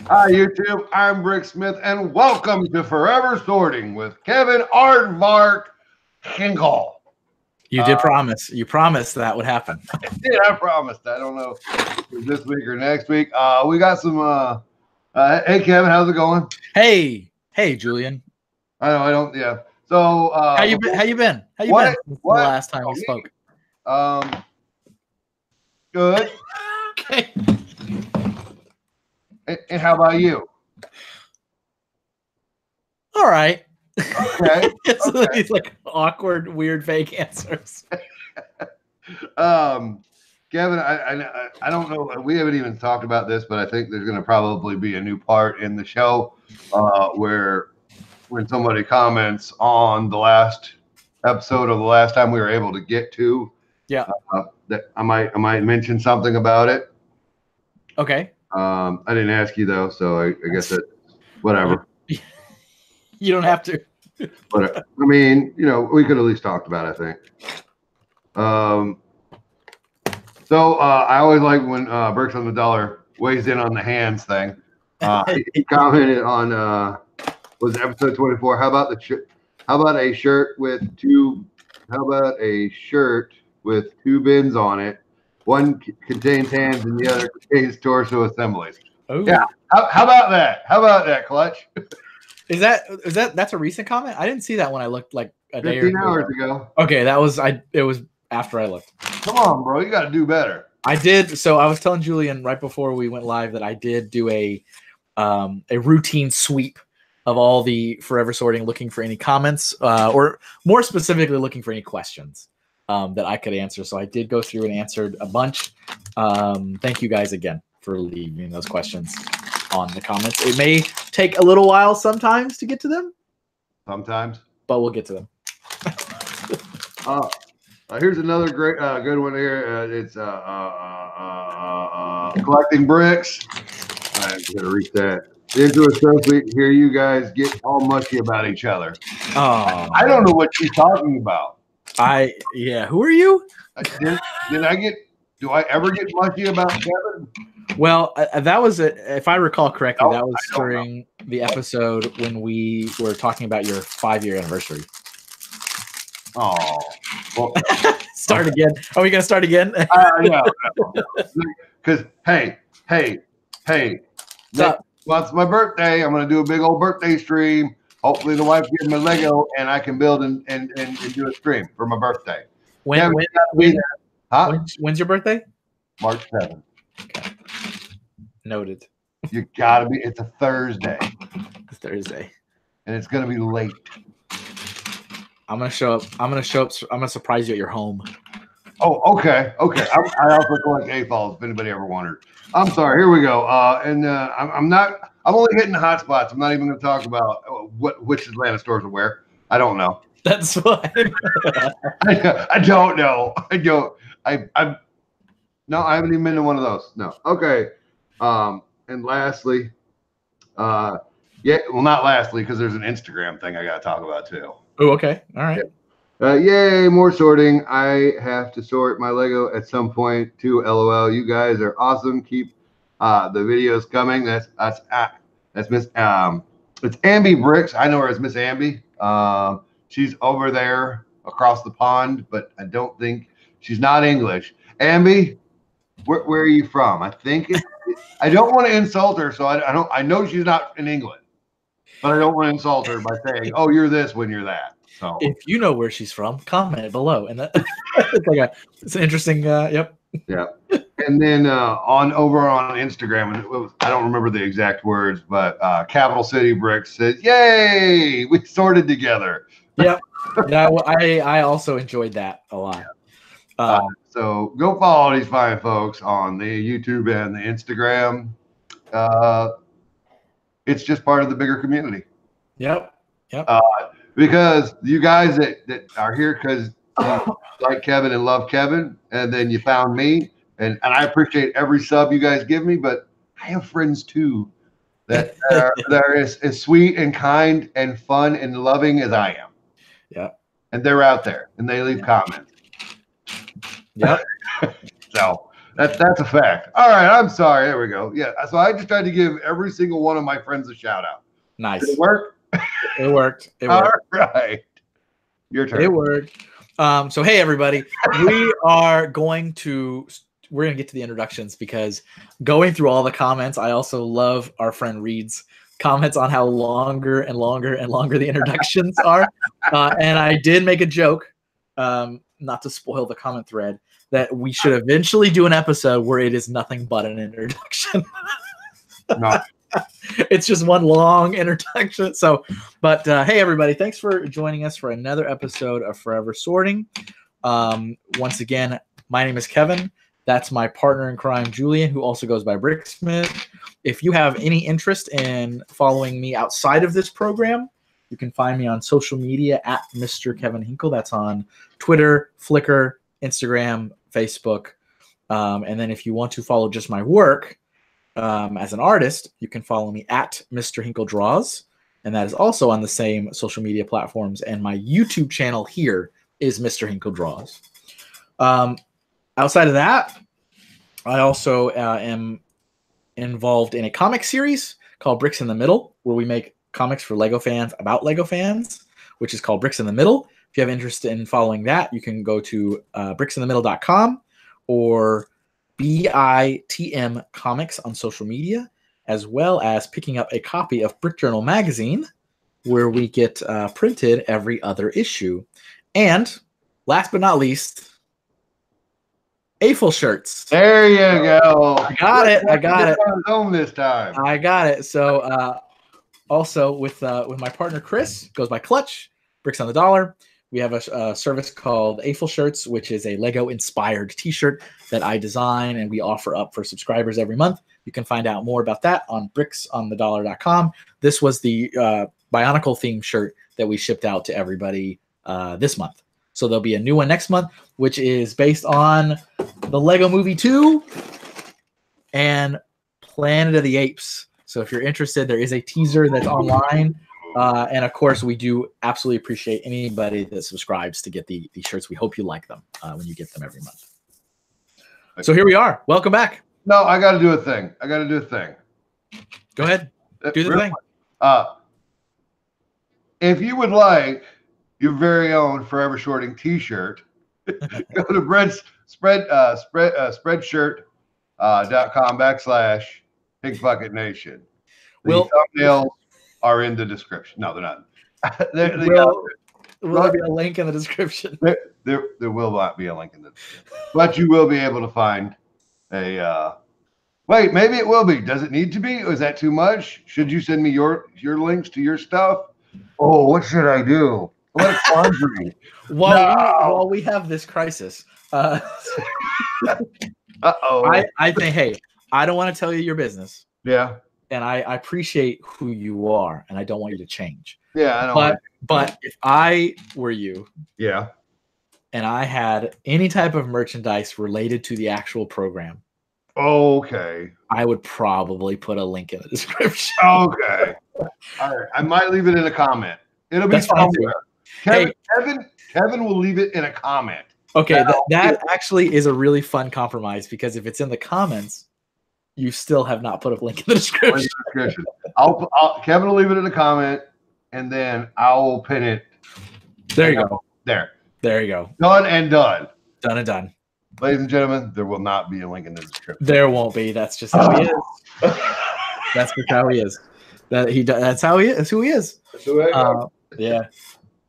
Hi, YouTube. I'm Brick Smith, and welcome to Forever Sorting with Kevin Aardvark Hinkle. You did promise. You promised that would happen. I promised. I don't know if it's this week or next week. We got some. Hey, Kevin, how's it going? Hey, Julian. I know. I don't. Yeah. So, how you been? How you been? How you been? The last time we spoke. Good. Okay. And how about you? All right. Okay. These like awkward, weird, fake answers. Kevin, I don't know. We haven't even talked about this, but I think there's going to probably be a new part in the show where when somebody comments on the last episode of the last time we were able to get to, that I might mention something about it. Okay. I didn't ask you though, so I guess that whatever. You don't have to. But I mean, we could at least talked about it, I think. So I always like when Bricks on the Dollar weighs in on the hands thing. He commented on was it episode 24? How about a shirt with two? How about a shirt with two bins on it? One contains hands and the other contains torso assemblies. Ooh. Yeah. How about that? How about that, Clutch? Is that's a recent comment? I didn't see that when I looked like a day or 15 hours ago. Okay, it was after I looked. Come on, bro. You got to do better. I did. So I was telling Julian right before we went live that I did do a routine sweep of all the Forever Sorting, looking for any comments or more specifically looking for any questions that I could answer. So I did go through and answered a bunch. Thank you guys again for leaving those questions on the comments. It may take a little while sometimes to get to them. Sometimes. But we'll get to them. Here's another great, good one here. It's collecting bricks. I'm gonna read that. Into a so sweet. Hear you guys get all mushy about each other. Oh, I don't know what she's talking about. Who are you? Did I get? Do I ever get mushy about Kevin? Well, that was if I recall correctly, that was during the episode when we were talking about your 5-year anniversary. Oh, well, start again. Are we gonna start again? Yeah. Because hey, well, it's my birthday. I'm gonna do a big old birthday stream. Hopefully, the wife gives me Lego and I can build and do a stream for my birthday. When's your birthday? March 7th. Okay. Noted. You gotta be. It's a Thursday. It's Thursday, and it's gonna be late. I'm gonna show up. I'm gonna surprise you at your home. Oh, okay. I also collect AFOLs if anybody ever wondered. I'm sorry. Here we go. I'm only hitting the hot spots. I'm not even going to talk about which Atlanta stores are where. I don't know. That's fine. I don't know. I haven't even been to one of those. No. Okay. And lastly, not lastly, because there's an Instagram thing I got to talk about too. Oh, okay. All right. Yay, more sorting. I have to sort my Lego at some point too. LOL. You guys are awesome. Keep the videos coming. That's Miss it's Ambi Bricks. I know her as Miss Ambi. She's over there across the pond, but I don't think she's not English. Ambi, where are you from? I think I don't want to insult her, so I know she's not in England. But I don't want to insult her by saying, "Oh, you're this when you're that." So, if you know where she's from, comment below. And it's an interesting. Yep. Yeah. And then over on Instagram, and I don't remember the exact words, but Capital City Bricks says, "Yay, we sorted together." Yep. Yeah, I also enjoyed that a lot. So go follow these fine folks on the YouTube and the Instagram. It's just part of the bigger community. Yep. Because you guys that are here because you like Kevin and love Kevin, and then you found me, and I appreciate every sub you guys give me, but I have friends too that are as sweet and kind and fun and loving as I am. Yeah. And they're out there and they leave comments. Yep. So That's a fact. All right, I'm sorry. There we go. Yeah, so I just tried to give every single one of my friends a shout out. Nice. Did it work? It worked. All right. Your turn. It worked. So hey everybody, we're going to get to the introductions because going through all the comments, I also love our friend Reed's comments on how longer and longer and longer the introductions are. And I did make a joke, not to spoil the comment thread, that we should eventually do an episode where it is nothing but an introduction. No. It's just one long introduction. So, but hey, everybody, thanks for joining us for another episode of Forever Sorting. Once again, my name is Kevin. That's my partner in crime, Julian, who also goes by Bricksmith. If you have any interest in following me outside of this program, you can find me on social media at Mr. Kevin Hinkle. That's on Twitter, Flickr, Instagram, Facebook. And then if you want to follow just my work, as an artist, you can follow me at Mr. Hinkle Draws, and that is also on the same social media platforms. And my YouTube channel here is Mr. Hinkle Draws. Outside of that, I also am involved in a comic series called Bricks in the Middle, where we make comics for Lego fans about Lego fans, which is called Bricks in the Middle. If you have interest in following that, you can go to bricksinthemiddle.com or BITM Comics on social media, as well as picking up a copy of Brick Journal magazine, where we get printed every other issue. And last but not least, AFL shirts. There you go. I got it. Home this time. I got it. So also with my partner Chris, goes by Clutch, Bricks on the Dollar. We have a service called AFL Shirts, which is a Lego-inspired T-shirt that I design and we offer up for subscribers every month. You can find out more about that on bricksonthedollar.com. This was the Bionicle-themed shirt that we shipped out to everybody this month. So there'll be a new one next month, which is based on the Lego Movie 2 and Planet of the Apes. So if you're interested, there is a teaser that's online. And of course, we do absolutely appreciate anybody that subscribes to get the shirts. We hope you like them when you get them every month. So here we are. Welcome back. No, I got to do a thing. Go ahead. Do the thing. If you would like your very own Forever Sorting T-shirt, go to spreadshirt.com/HinkBucketNation. The thumbnails are in the description. No, they're not. Will there be a link in the description? There will not be a link in the description. But you will be able to find a wait, maybe it will be. Does it need to be? Or is that too much? Should you send me your links to your stuff? Oh, what should I do? What laundry? While we have this crisis. Uh-oh. I think, hey, I don't want to tell you your business. Yeah. And I appreciate who you are, and I don't want you to change. Yeah, I know. But if I were you, yeah, and I had any type of merchandise related to the actual program, okay, I would probably put a link in the description. Okay, all right. I might leave it in a comment. It'll be somewhere. Kevin will leave it in a comment. Okay, that actually is a really fun compromise because if it's in the comments, you still have not put a link in the description. Kevin will leave it in a comment, and then I will pin it. There you go. There you go. Done and done. Done and done. Ladies and gentlemen, there will not be a link in the description. There won't be. That's just how he is. That's just how he is. That's how he is. That's who he is. That's who I yeah.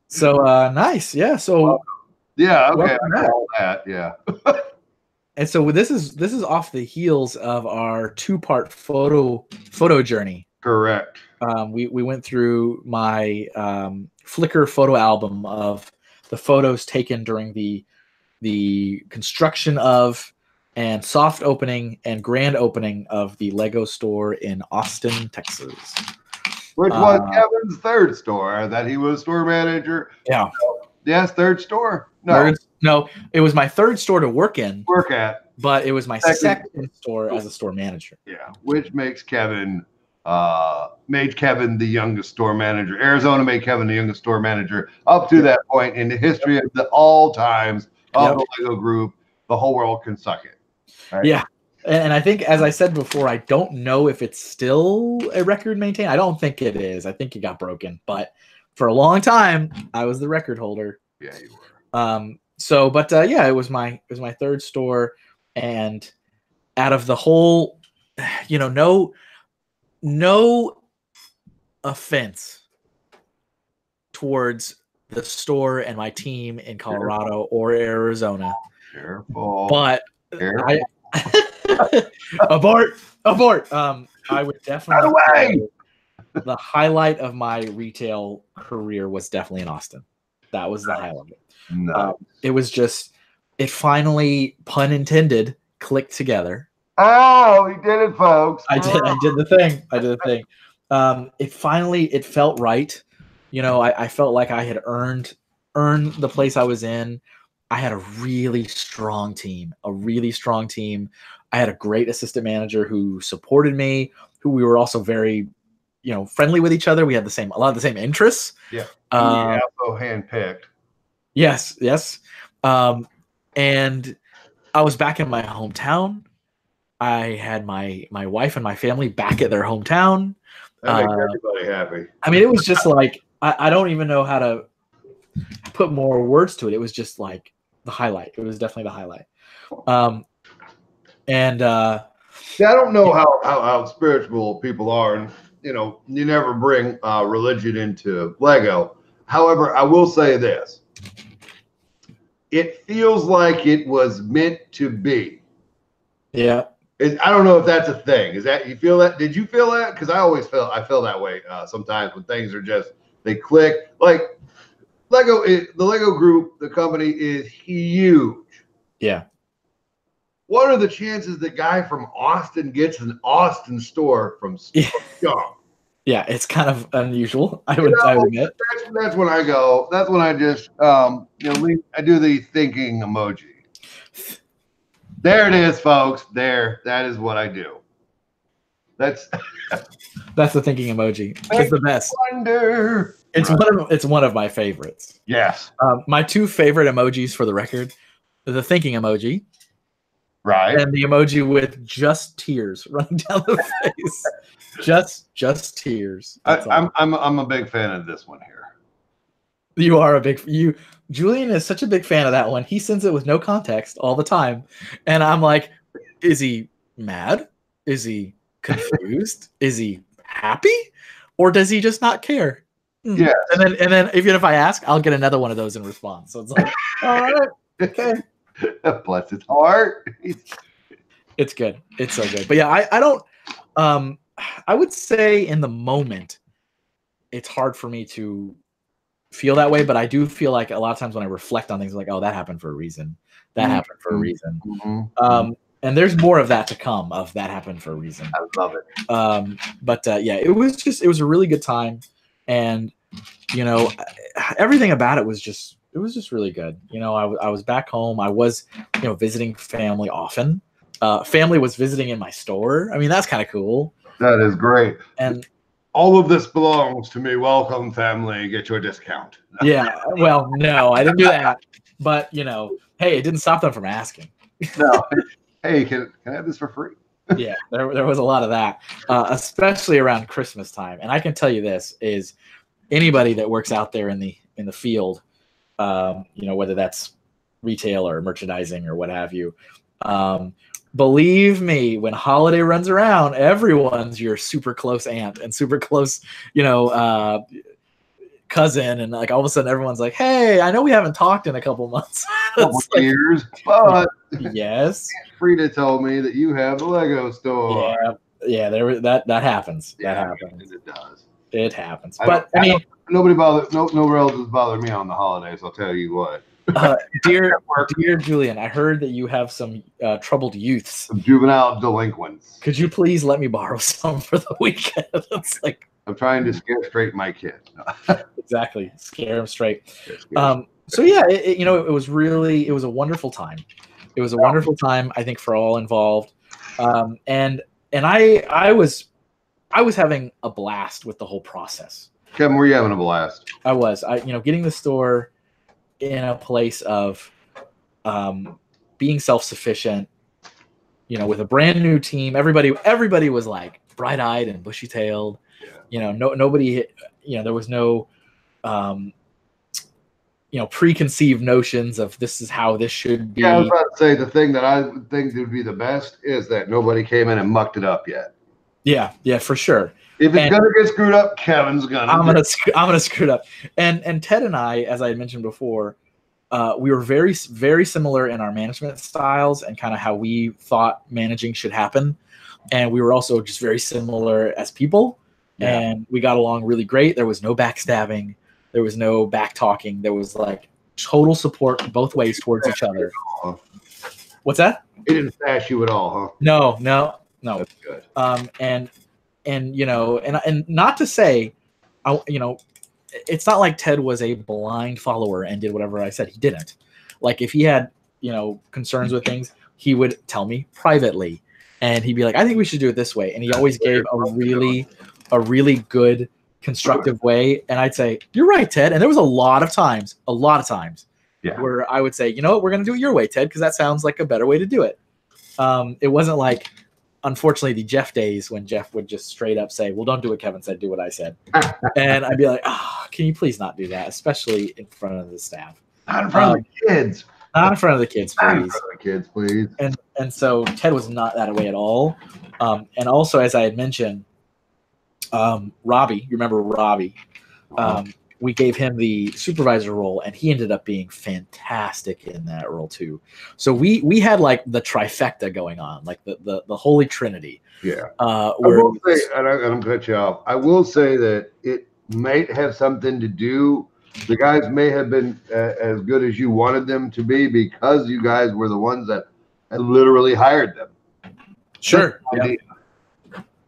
So nice. Yeah. So yeah. Okay. All that. Yeah. And so this is off the heels of our 2-part photo journey. Correct. We went through my Flickr photo album of the photos taken during the construction of and soft opening and grand opening of the Lego store in Austin, Texas. Which was Kevin's third store that he was store manager. Yeah. Yes, third store. No, it was my third store to work at. But it was my second store as a store manager. Yeah, which makes Kevin made Kevin the youngest store manager. Arizona made Kevin the youngest store manager up to that point in the history of all times of the Lego group. The whole world can suck it. Right? Yeah. And I think, as I said before, I don't know if it's still a record maintained. I don't think it is. I think it got broken. But for a long time, I was the record holder. Yeah, you were. Yeah, it was my third store, and out of the whole, no offense towards the store and my team in Colorado or Arizona, Careful. but Careful. abort. I would definitely Away! say the highlight of my retail career was definitely in Austin. That was the highlight. No. It was just, it finally, pun intended, clicked together. Oh, he did it, folks. I did the thing. It felt right. I felt like I had earned the place I was in. I had a really strong team. I had a great assistant manager who supported me, who we were also very, friendly with each other. We had a lot of the same interests. Yeah. Also handpicked. Yes. And I was back in my hometown. I had my wife and my family back at their hometown. That makes everybody happy. I mean, it was just like, I don't even know how to put more words to it. It was just like the highlight. It was definitely the highlight. See, I don't know how spiritual people are, and you never bring religion into Lego. However, I will say this: it feels like it was meant to be. Yeah. I don't know if that's a thing. Is that, you feel that? Did you feel that? Because I feel that way sometimes when things are just, they click. Like the Lego Group, the company is huge. Yeah. What are the chances the guy from Austin gets an Austin store from Scum? Yeah, it's kind of unusual. I would admit. That's when I go. That's when I just I do the thinking emoji. There it is, folks. That is what I do. That's the thinking emoji. It's the best. Wonder. It's one of my favorites. Yes. My two favorite emojis, for the record, the thinking emoji, right, and the emoji with just tears running down the face. just tears. I'm a big fan of this one here. You are Julian is such a big fan of that one. He sends it with no context all the time. And I'm like, is he mad? Is he confused? Is he happy? Or does he just not care? Yeah. And then even if I ask, I'll get another one of those in response. So it's like, all right, okay. Bless his heart. It's good. It's so good. But yeah, I don't I would say in the moment it's hard for me to feel that way, but I do feel like a lot of times when I reflect on things, like, oh, that happened for a reason. That happened for a reason. And there's more of that to come, of that happened for a reason. I love it. Yeah, it was a really good time. And, everything about it was just really good. I was back home. I was, visiting family often. Family was visiting in my store. I mean, that's kind of cool. That is great. And all of this belongs to me. Welcome, family. Get your discount. Yeah. Well, no, I didn't do that. But, hey, it didn't stop them from asking. No. Hey, can I have this for free? Yeah, there was a lot of that, especially around Christmas time. And I can tell you this is anybody that works out there in the field, whether that's retail or merchandising or what have you, believe me, when holiday runs around, everyone's your super close aunt and super close, cousin, and like all of a sudden everyone's like, "Hey, I know we haven't talked in a couple months, years, but yes, Frida told me that you have a Lego store." Yeah, that happens. Yeah, that happens. It does. It happens. But I mean, nobody bothered. No relatives bother me on the holidays. I'll tell you what. Dear Julian, I heard that you have some troubled youths, some juvenile delinquents. Could you please let me borrow some for the weekend? It's like, I'm trying to scare straight my kid. Exactly, scare them straight. So yeah, it was a wonderful time. It was a wonderful time, I think, for all involved. And I was having a blast with the whole process. Kevin, were you having a blast? I was. Getting the store in a place of being self-sufficient, with a brand new team, everybody was like bright eyed and bushy tailed. Yeah. Nobody, there was no, preconceived notions of this is how this should be. Yeah, I was about to say the thing that I would think would be the best is that nobody came in and mucked it up yet. Yeah, for sure. If it's gonna get screwed up, Kevin's gonna. I'm gonna screw it up. And Ted and I, as I had mentioned before, we were very, very similar in our management styles and kind of how we thought managing should happen. And we were also just very similar as people. Yeah. And we got along really great. There was no backstabbing. There was no back talking. There was like total support both ways towards each other. What's that? It didn't bash you at all, huh? No. That's good. And not to say, it's not like Ted was a blind follower and did whatever I said. He didn't. Like if he had, concerns with things, he would tell me privately, and he'd be like, "I think we should do it this way." And he always gave a really good, constructive way. And I'd say, "You're right, Ted." And there was a lot of times, where I would say, "You know what, we're going to do it your way, Ted, because that sounds like a better way to do it." It wasn't like, unfortunately, the Jeff days when Jeff would just straight up say, "Well, don't do what Kevin said, do what I said." And I'd be like, can you please not do that, especially in front of the staff? Not in front of the kids. Not in front of the kids, please. Not in front of the kids, please. And so Ted was not that way at all. And also, as I had mentioned, Robbie, you remember Robbie? We gave him the supervisor role, and he ended up being fantastic in that role too. So we had like the trifecta going on, like the holy trinity. Yeah. I will say, and I'm going to cut you off. I will say that it might have something to do. The guys may have been as good as you wanted them to be because you guys were the ones that literally hired them. Sure.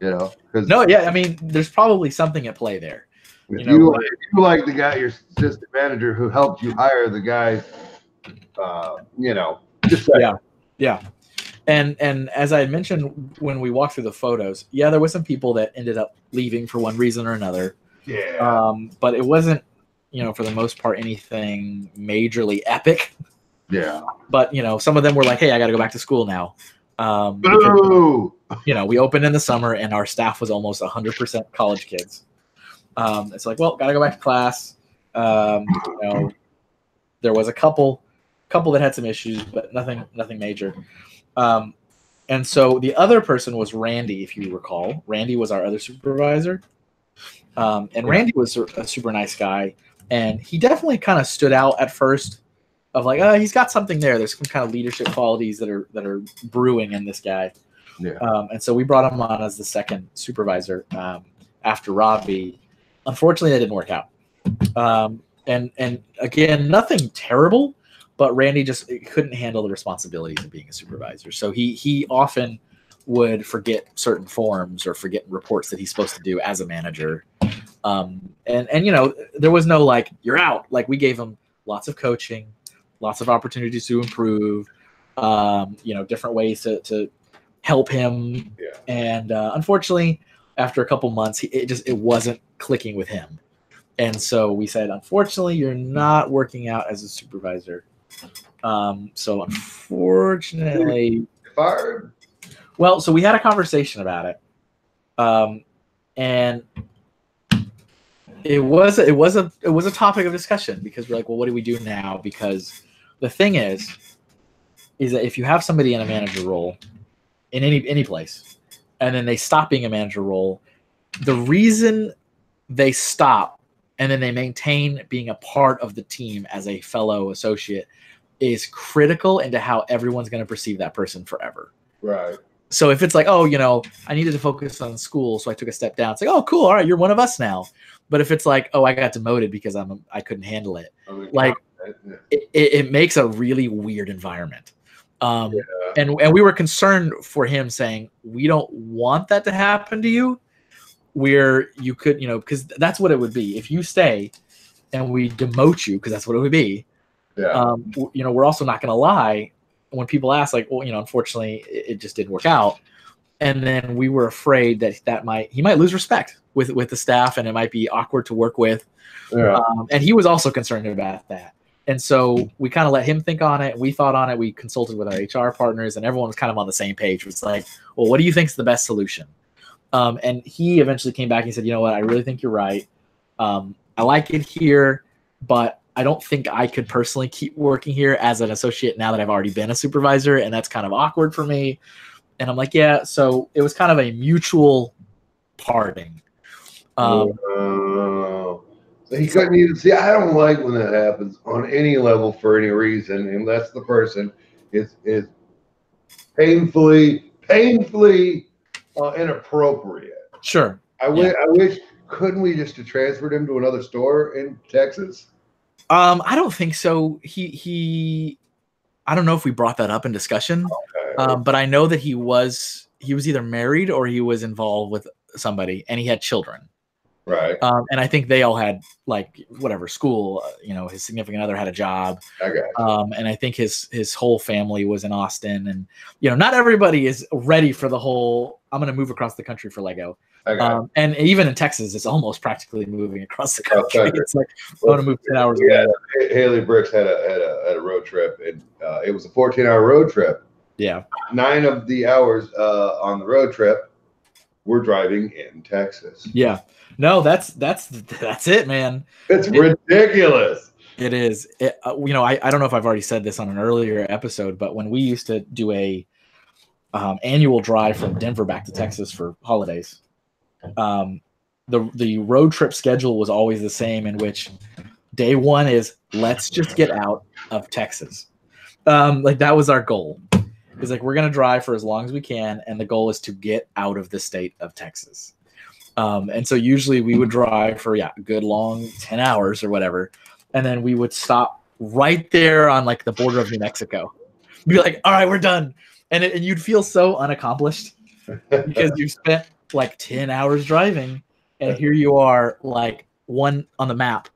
Yeah. I mean, there's probably something at play there. If you like the guy, your assistant manager who helped you hire the guy, just saying. Yeah. And as I had mentioned when we walked through the photos, there was some people that ended up leaving for one reason or another. Yeah. But it wasn't, for the most part, anything majorly epic. Yeah. But, some of them were like, "Hey, I got to go back to school now." Because, we opened in the summer and our staff was almost 100% college kids. It's like, well, got to go back to class. There was a couple that had some issues, but nothing major. And so the other person was Randy, if you recall. Randy was our other supervisor. And Randy was a super nice guy. And he definitely kind of stood out at first of like, he's got something there. There's some kind of leadership qualities that are brewing in this guy. Yeah. And so we brought him on as the second supervisor after Robbie. Unfortunately, that didn't work out. And again, nothing terrible, but Randy just couldn't handle the responsibilities of being a supervisor. So he often would forget certain forms or forget reports that he's supposed to do as a manager. And there was no like, you're out. Like we gave him lots of coaching, lots of opportunities to improve, different ways to help him. Yeah. And unfortunately, after a couple months, it wasn't clicking with him. And so we said, unfortunately, you're not working out as a supervisor. So unfortunately, fired. Well, so we had a conversation about it. And it was a topic of discussion because we're like, well, what do we do now? Because the thing is that if you have somebody in a manager role in any place, and then they stop being a manager role, the reason they stop and then they maintain being a part of the team as a fellow associate is critical into how everyone's going to perceive that person forever. Right. So if it's like, I needed to focus on school, so I took a step down. It's like, oh, cool. All right, you're one of us now. But if it's like, I got demoted because I couldn't handle it, it makes a really weird environment. And we were concerned for him, saying we don't want that to happen to you, where you could, because that's what it would be if you stay and we demote you, because that's what it would be. Yeah. We're also not going to lie when people ask, like, well, unfortunately, it just didn't work out. And then we were afraid that he might lose respect with the staff, and it might be awkward to work with. Yeah. And he was also concerned about that. And so we kind of let him think on it. We thought on it. We consulted with our HR partners, and everyone was kind of on the same page. It was like, well, what do you think is the best solution? And he eventually came back and said, you know what, I really think you're right. I like it here, but I don't think I could personally keep working here as an associate now that I've already been a supervisor, and that's kind of awkward for me. And I'm like, yeah. So it was kind of a mutual parting. So he couldn't even see. I don't like when that happens on any level for any reason, unless the person is painfully inappropriate. Sure. I wish. Couldn't we just have transferred him to another store in Texas? I don't think so. I don't know if we brought that up in discussion, but I know that he was either married or he was involved with somebody, and he had children. Right. And I think they all had like whatever school, his significant other had a job. And I think his whole family was in Austin, and not everybody is ready for the whole I'm going to move across the country for Lego. And even in Texas, it's almost practically moving across the country. It's like I want to move 10 hours away. Haley Brooks had a road trip, and it was a 14-hour road trip. Yeah. 9 of the hours on the road trip were driving in Texas. Yeah. No, that's it, man. It's ridiculous. It is. I don't know if I've already said this on an earlier episode, but when we used to do a annual drive from Denver back to Texas for holidays, the road trip schedule was always the same, in which day one is let's just get out of Texas. Like that was our goal. It's like we're gonna drive for as long as we can, and the goal is to get out of the state of Texas. And so usually we would drive for a good long 10 hours or whatever, and then we would stop right there on like the border of New Mexico. Be like, all right, we're done, and you'd feel so unaccomplished because you spent like 10 hours driving, and here you are like one on the map,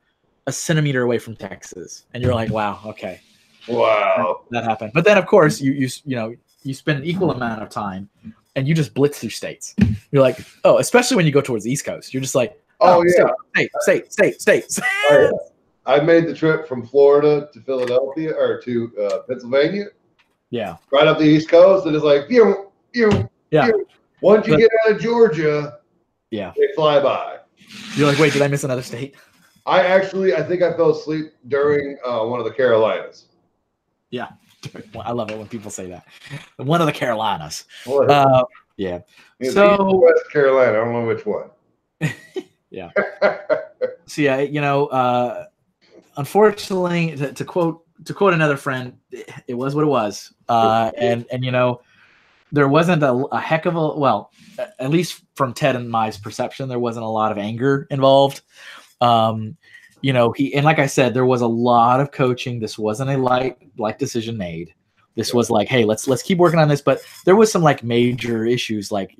a centimeter away from Texas, and you're like, wow, okay. Wow, that happened. But then, of course, you spend an equal amount of time, and you just blitz through states. You're like, oh, especially when you go towards the East Coast, you're just like, oh yeah, states. I made the trip from Florida to Philadelphia or to Pennsylvania. Yeah, right up the East Coast, and it's like, yeah. Once you get out of Georgia, yeah, they fly by. You're like, wait, did I miss another state? I think I fell asleep during one of the Carolinas. Yeah, I love it when people say that. One of the Carolinas. Yeah. So West Carolina, I don't know which one. Yeah. So yeah, unfortunately, to quote another friend, it was what it was. And there wasn't a heck of at least from Ted and my perception, there wasn't a lot of anger involved. And like I said, there was a lot of coaching. This wasn't a light decision made. This was like, hey, let's keep working on this. But there was some like major issues, like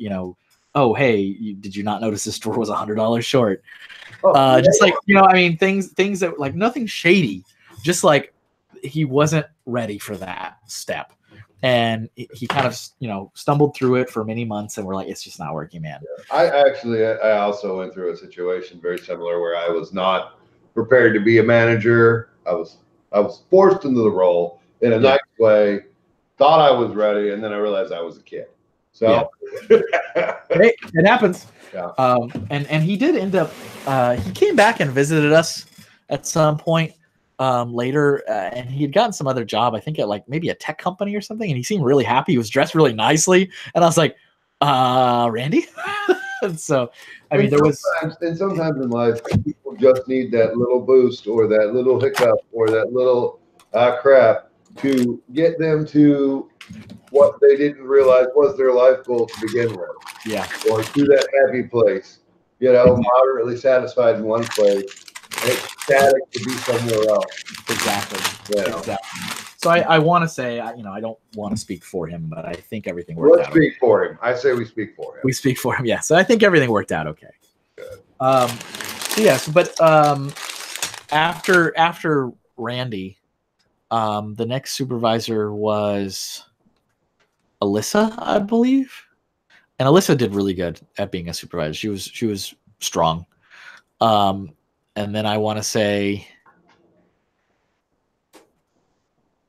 oh hey, did you not notice this store was $100 short? Just like things that like nothing shady, just like he wasn't ready for that step, and he kind of stumbled through it for many months, and we're like, it's just not working, man. I also went through a situation very similar where I was not prepared to be a manager. I was forced into the role in a nice way, thought I was ready, and then I realized I was a kid. So hey, it happens. Yeah. And he did end up he came back and visited us at some point later, and he had gotten some other job, I think at like maybe a tech company or something, and he seemed really happy. He was dressed really nicely, and I was like, Randy? And so sometimes in life people just need that little boost or that little hiccup or that little crap to get them to what they didn't realize was their life goal to begin with. Yeah. Or to that happy place, moderately satisfied in one place, and ecstatic to be somewhere else. Exactly. Exactly. So I want to say, I don't want to speak for him, but I think everything worked out. Let's speak for him. I say we speak for him. We speak for him, yeah. So I think everything worked out okay. Good. After Randy, the next supervisor was Alyssa, I believe. And Alyssa did really good at being a supervisor. She was strong. And then I want to say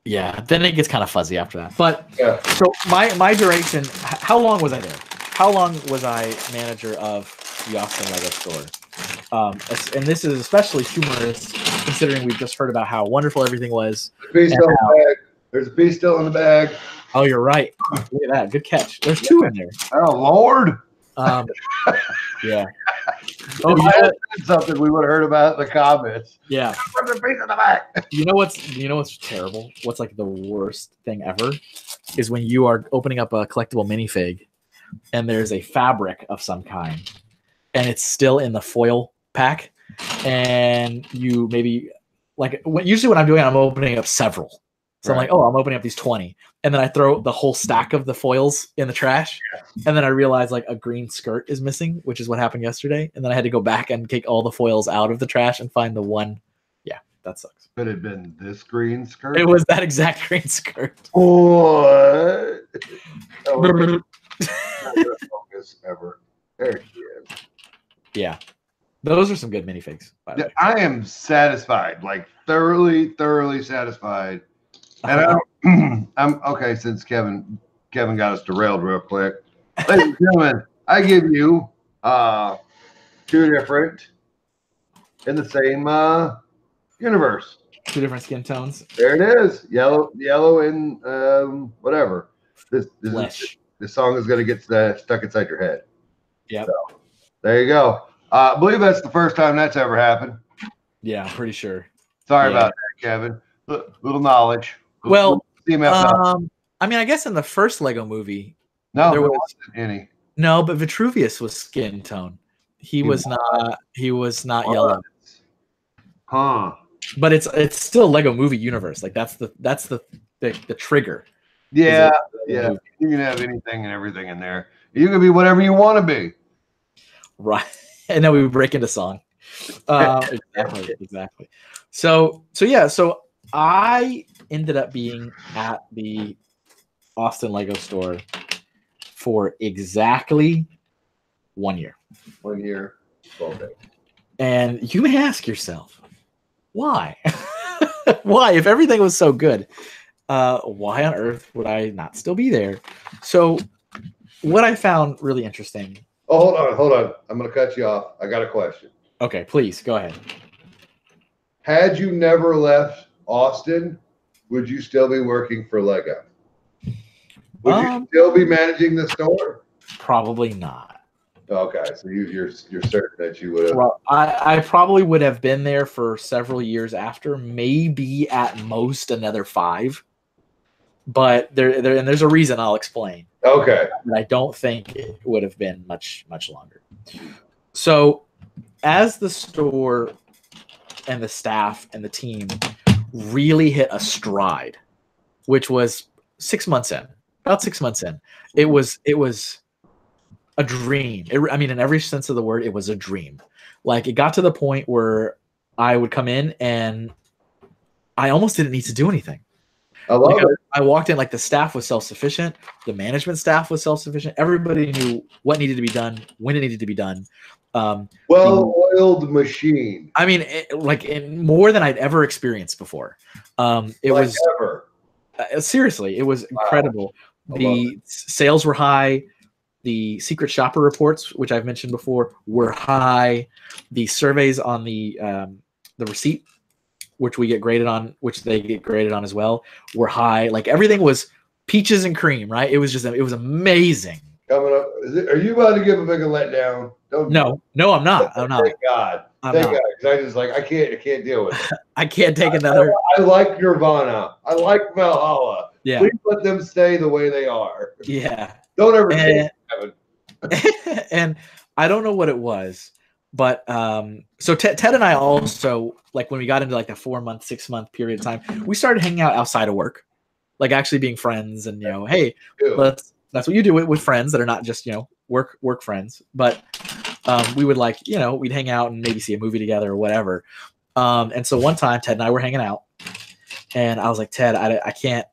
Yeah, then it gets kind of fuzzy after that. But Yeah. so my duration, how long was I there? How long was I manager of the Austin Lego store? And this is especially humorous considering we've just heard about how wonderful everything was. Piece still in the bag. There's a piece still in the bag. Oh, you're right. Look at that. Good catch. There's two in there. Oh, Lord. Yeah. Oh, you know what? Something we would have heard about in the comments. Yeah. There's a piece in the bag. You know what's terrible? What's like the worst thing ever is when you are opening up a collectible minifig and there's a fabric of some kind and it's still in the foil pack and you maybe like usually when I'm doing it, I'm opening up several. So I'm like, oh, I'm opening up these 20. And then I throw the whole stack of the foils in the trash. And then I realize like a green skirt is missing, which is what happened yesterday. And then I had to go back and take all the foils out of the trash and find the one. Yeah, that sucks. Could it have been this green skirt? It was that exact green skirt. What? Focus ever. There she is. Yeah. Those are some good minifigs, by the way. I am satisfied, like thoroughly satisfied. And I'm okay since Kevin got us derailed real quick. Ladies and gentlemen, I give you two different in the same universe. Two different skin tones. There it is. Yellow and whatever. This song is gonna get stuck inside your head. Yeah. So, there you go. I believe that's the first time that's ever happened. Yeah, I'm pretty sure. Sorry about that, Kevin. Little knowledge. Well, I mean, I guess in the first Lego movie, there wasn't any. No, but Vitruvius was skin tone. He was not yellow. Huh. But it's still Lego movie universe. Like that's the trigger. Yeah, yeah. You can have anything and everything in there. You can be whatever you want to be. Right. And then we would break into song. Exactly. So I ended up being at the Austin Lego store for exactly 1 year. 1 year, 12 days. And you may ask yourself, why? Why? If everything was so good, why on earth would I not still be there? So what I found really interesting. Oh, hold on. I'm going to cut you off. I got a question. Okay, please go ahead. Had you never left Austin, would you still be working for Lego? Would you still be managing the store? Probably not. Okay, so you're certain that you would have. Well, I probably would have been there for several years after, maybe at most another 5. But there's a reason I'll explain. Okay. But I don't think it would have been much longer. So, as the store and the staff and the team really hit a stride, which was 6 months in, about 6 months in, it was a dream. I mean, in every sense of the word, it was a dream. Like it got to the point where I would come in and I almost didn't need to do anything. I walked in, like the staff was self-sufficient. The management staff was self-sufficient. Everybody knew what needed to be done, when it needed to be done. Well-oiled machine. I mean, more than I'd ever experienced before. Seriously, it was incredible. The sales were high. The secret shopper reports, which I've mentioned before, were high. The surveys on the receipt, which we get graded on, which they get graded on as well, were high. Like everything was peaches and cream, right? It was amazing. Coming up, are you about to give a big letdown? No, I'm not. I'm not. Thank God. Thank God. Because I just I can't deal with it. I can't take another. I like Nirvana. I like Valhalla. Yeah. Please let them stay the way they are. Yeah. Don't ever change Kevin. And I don't know what it was, but so Ted and I also, like when we got into like the 4 month, 6 month period of time, we started hanging out outside of work, like actually being friends and, hey, that's what you do with friends that are not just, work friends. But we would we'd hang out and maybe see a movie together or whatever. And so one time Ted and I were hanging out and I was like, Ted, I can't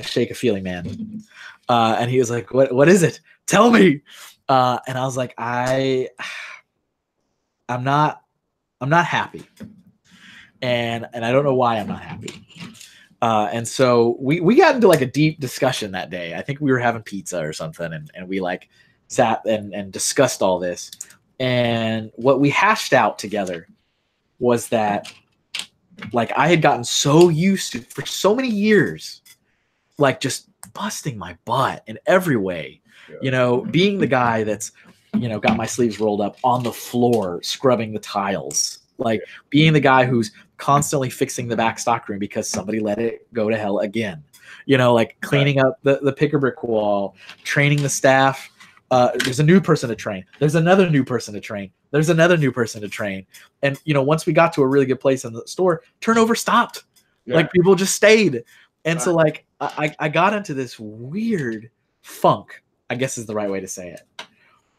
shake a feeling, man. And he was like, what is it? Tell me. And I was like, I'm not happy. And I don't know why I'm not happy. And so we got into like a deep discussion that day. I think we were having pizza or something, and we like sat and discussed all this. And what we hashed out together was that like I had gotten so used to for so many years, like just busting my butt in every way, being the guy that's, got my sleeves rolled up on the floor, scrubbing the tiles, like being the guy who's constantly fixing the back stock room because somebody let it go to hell again, like cleaning up the picker brick wall, training the staff. There's a new person to train. There's another new person to train. There's another new person to train. And, once we got to a really good place in the store, turnover stopped. Yeah. Like people just stayed. And so like I got into this weird funk, I guess is the right way to say it,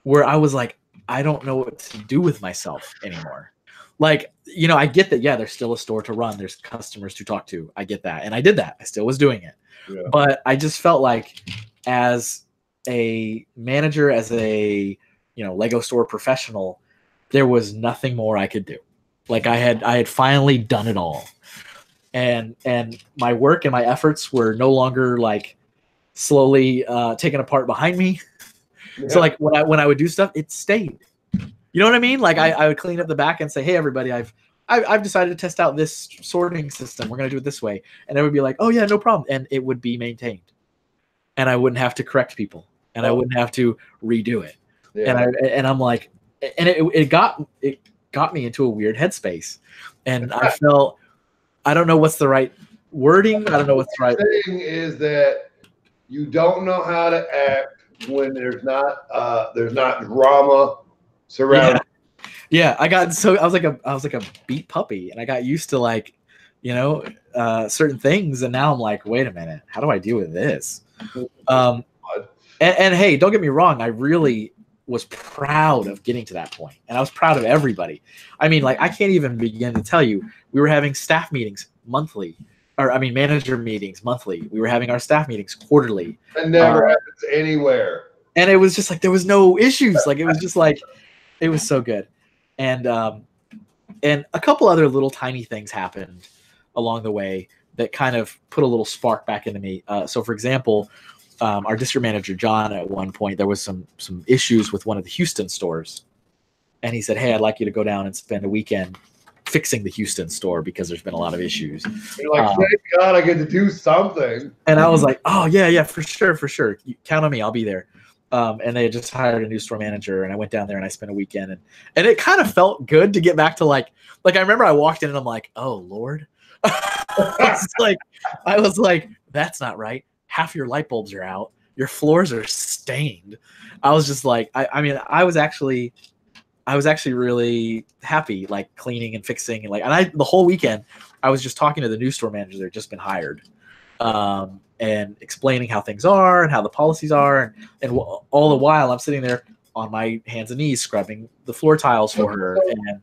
where I was like, I don't know what to do with myself anymore. Like, I get that. Yeah, there's still a store to run. There's customers to talk to. I get that. And I did that. I still was doing it. Yeah. But I just felt like as a manager, as a, Lego store professional, there was nothing more I could do. Like I had finally done it all. And my work and my efforts were no longer like slowly taken apart behind me. Yeah. So like when I would do stuff, it stayed. You know what I mean? Like I would clean up the back and say, hey, everybody, I've decided to test out this sorting system. We're going to do it this way. And they would be like, oh yeah, no problem. And it would be maintained. And I wouldn't have to correct people. And I wouldn't have to redo it. Yeah. And I'm like, and it got me into a weird headspace. And I felt, I don't know what's the right wording. I don't know what's the right thing is that you don't know how to act when there's not drama surrounding. Yeah. I was like a beat puppy, and I got used to like, certain things. And now I'm like, wait a minute, how do I deal with this? And hey, don't get me wrong. I really was proud of getting to that point, and I was proud of everybody. I mean, like I can't even begin to tell you, we were having staff meetings monthly, manager meetings monthly. We were having our staff meetings quarterly. That never happens anywhere. And it was just like, there was no issues. Like, it was just like, it was so good. And a couple other little tiny things happened along the way that kind of put a little spark back into me. So for example, our district manager, John, at one point, there was some issues with one of the Houston stores. And he said, hey, I'd like you to go down and spend a weekend fixing the Houston store because there's been a lot of issues. You're like, thank God I get to do something. And I was like, oh, yeah, for sure. You count on me. I'll be there. And they had just hired a new store manager, and I went down there and I spent a weekend. And it kind of felt good to get back to like I remember I walked in and I'm like, oh, Lord. I was like, that's not right. Half your light bulbs are out. Your floors are stained. I was just like, I was actually really happy, like cleaning and fixing, and the whole weekend I was just talking to the new store manager that had just been hired, and explaining how things are and how the policies are, and all the while I'm sitting there on my hands and knees scrubbing the floor tiles for her. And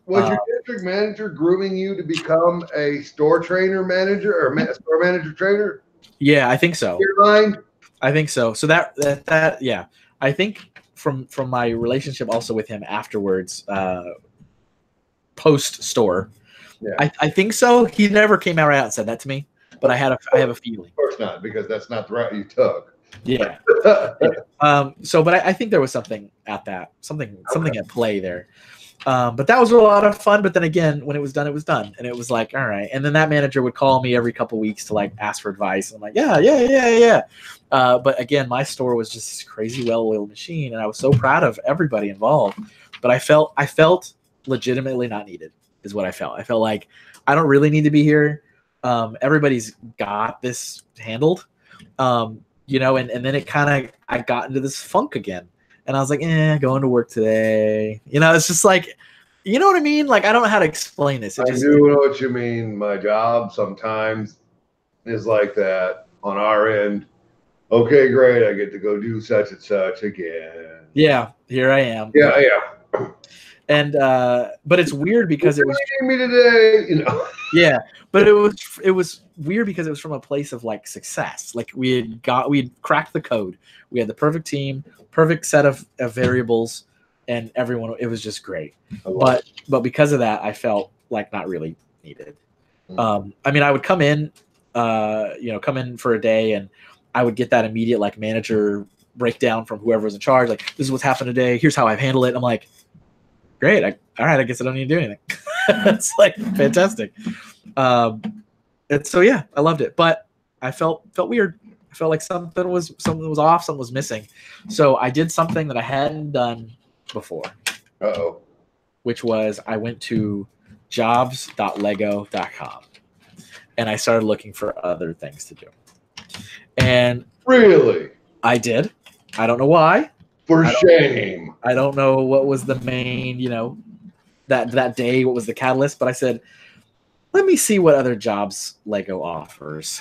was your district manager grooming you to become a store trainer manager or store manager trainer? Yeah, I think so. Your mind? I think so. So that yeah, I think from my relationship also with him afterwards, post store, yeah. I think so. He never came out and said that to me, but I have a feeling. Of course not, because that's not the route you took. Yeah. So, but I think there was something at that, something at play there. But that was a lot of fun. But then again, when it was done, and it was like, all right. And then that manager would call me every couple of weeks to like ask for advice. And I'm like, yeah. But again, my store was just this crazy well-oiled machine, and I was so proud of everybody involved. But I felt legitimately not needed, is what I felt. I felt like I don't really need to be here. Everybody's got this handled, and then I got into this funk again. And I was like, going to work today. It's just like, you know what I mean? Like, I don't know how to explain this. I do know what you mean. My job sometimes is like that on our end. Okay, great. I get to go do such and such again. Yeah, here I am. Yeah. And but it's weird because it was me today, Yeah, but it was weird because it was from a place of like success. Like we had cracked the code. We had the perfect team, perfect set of variables, and everyone. It was just great. But because of that, I felt like not really needed. I would come in come in for a day, and I would get that immediate like manager breakdown from whoever was in charge. Like, this is what's happened today. Here's how I've handled it. I'm like, great. All right. I guess I don't need to do anything. It's like fantastic. And so yeah, I loved it, but I felt weird. I felt like something was off, something was missing. So I did something that I hadn't done before. Uh-oh. Which was I went to jobs.lego.com and I started looking for other things to do. And really, I did. I don't know why. For shame. I don't know what was the main, that day, what was the catalyst, but I said, let me see what other jobs Lego offers.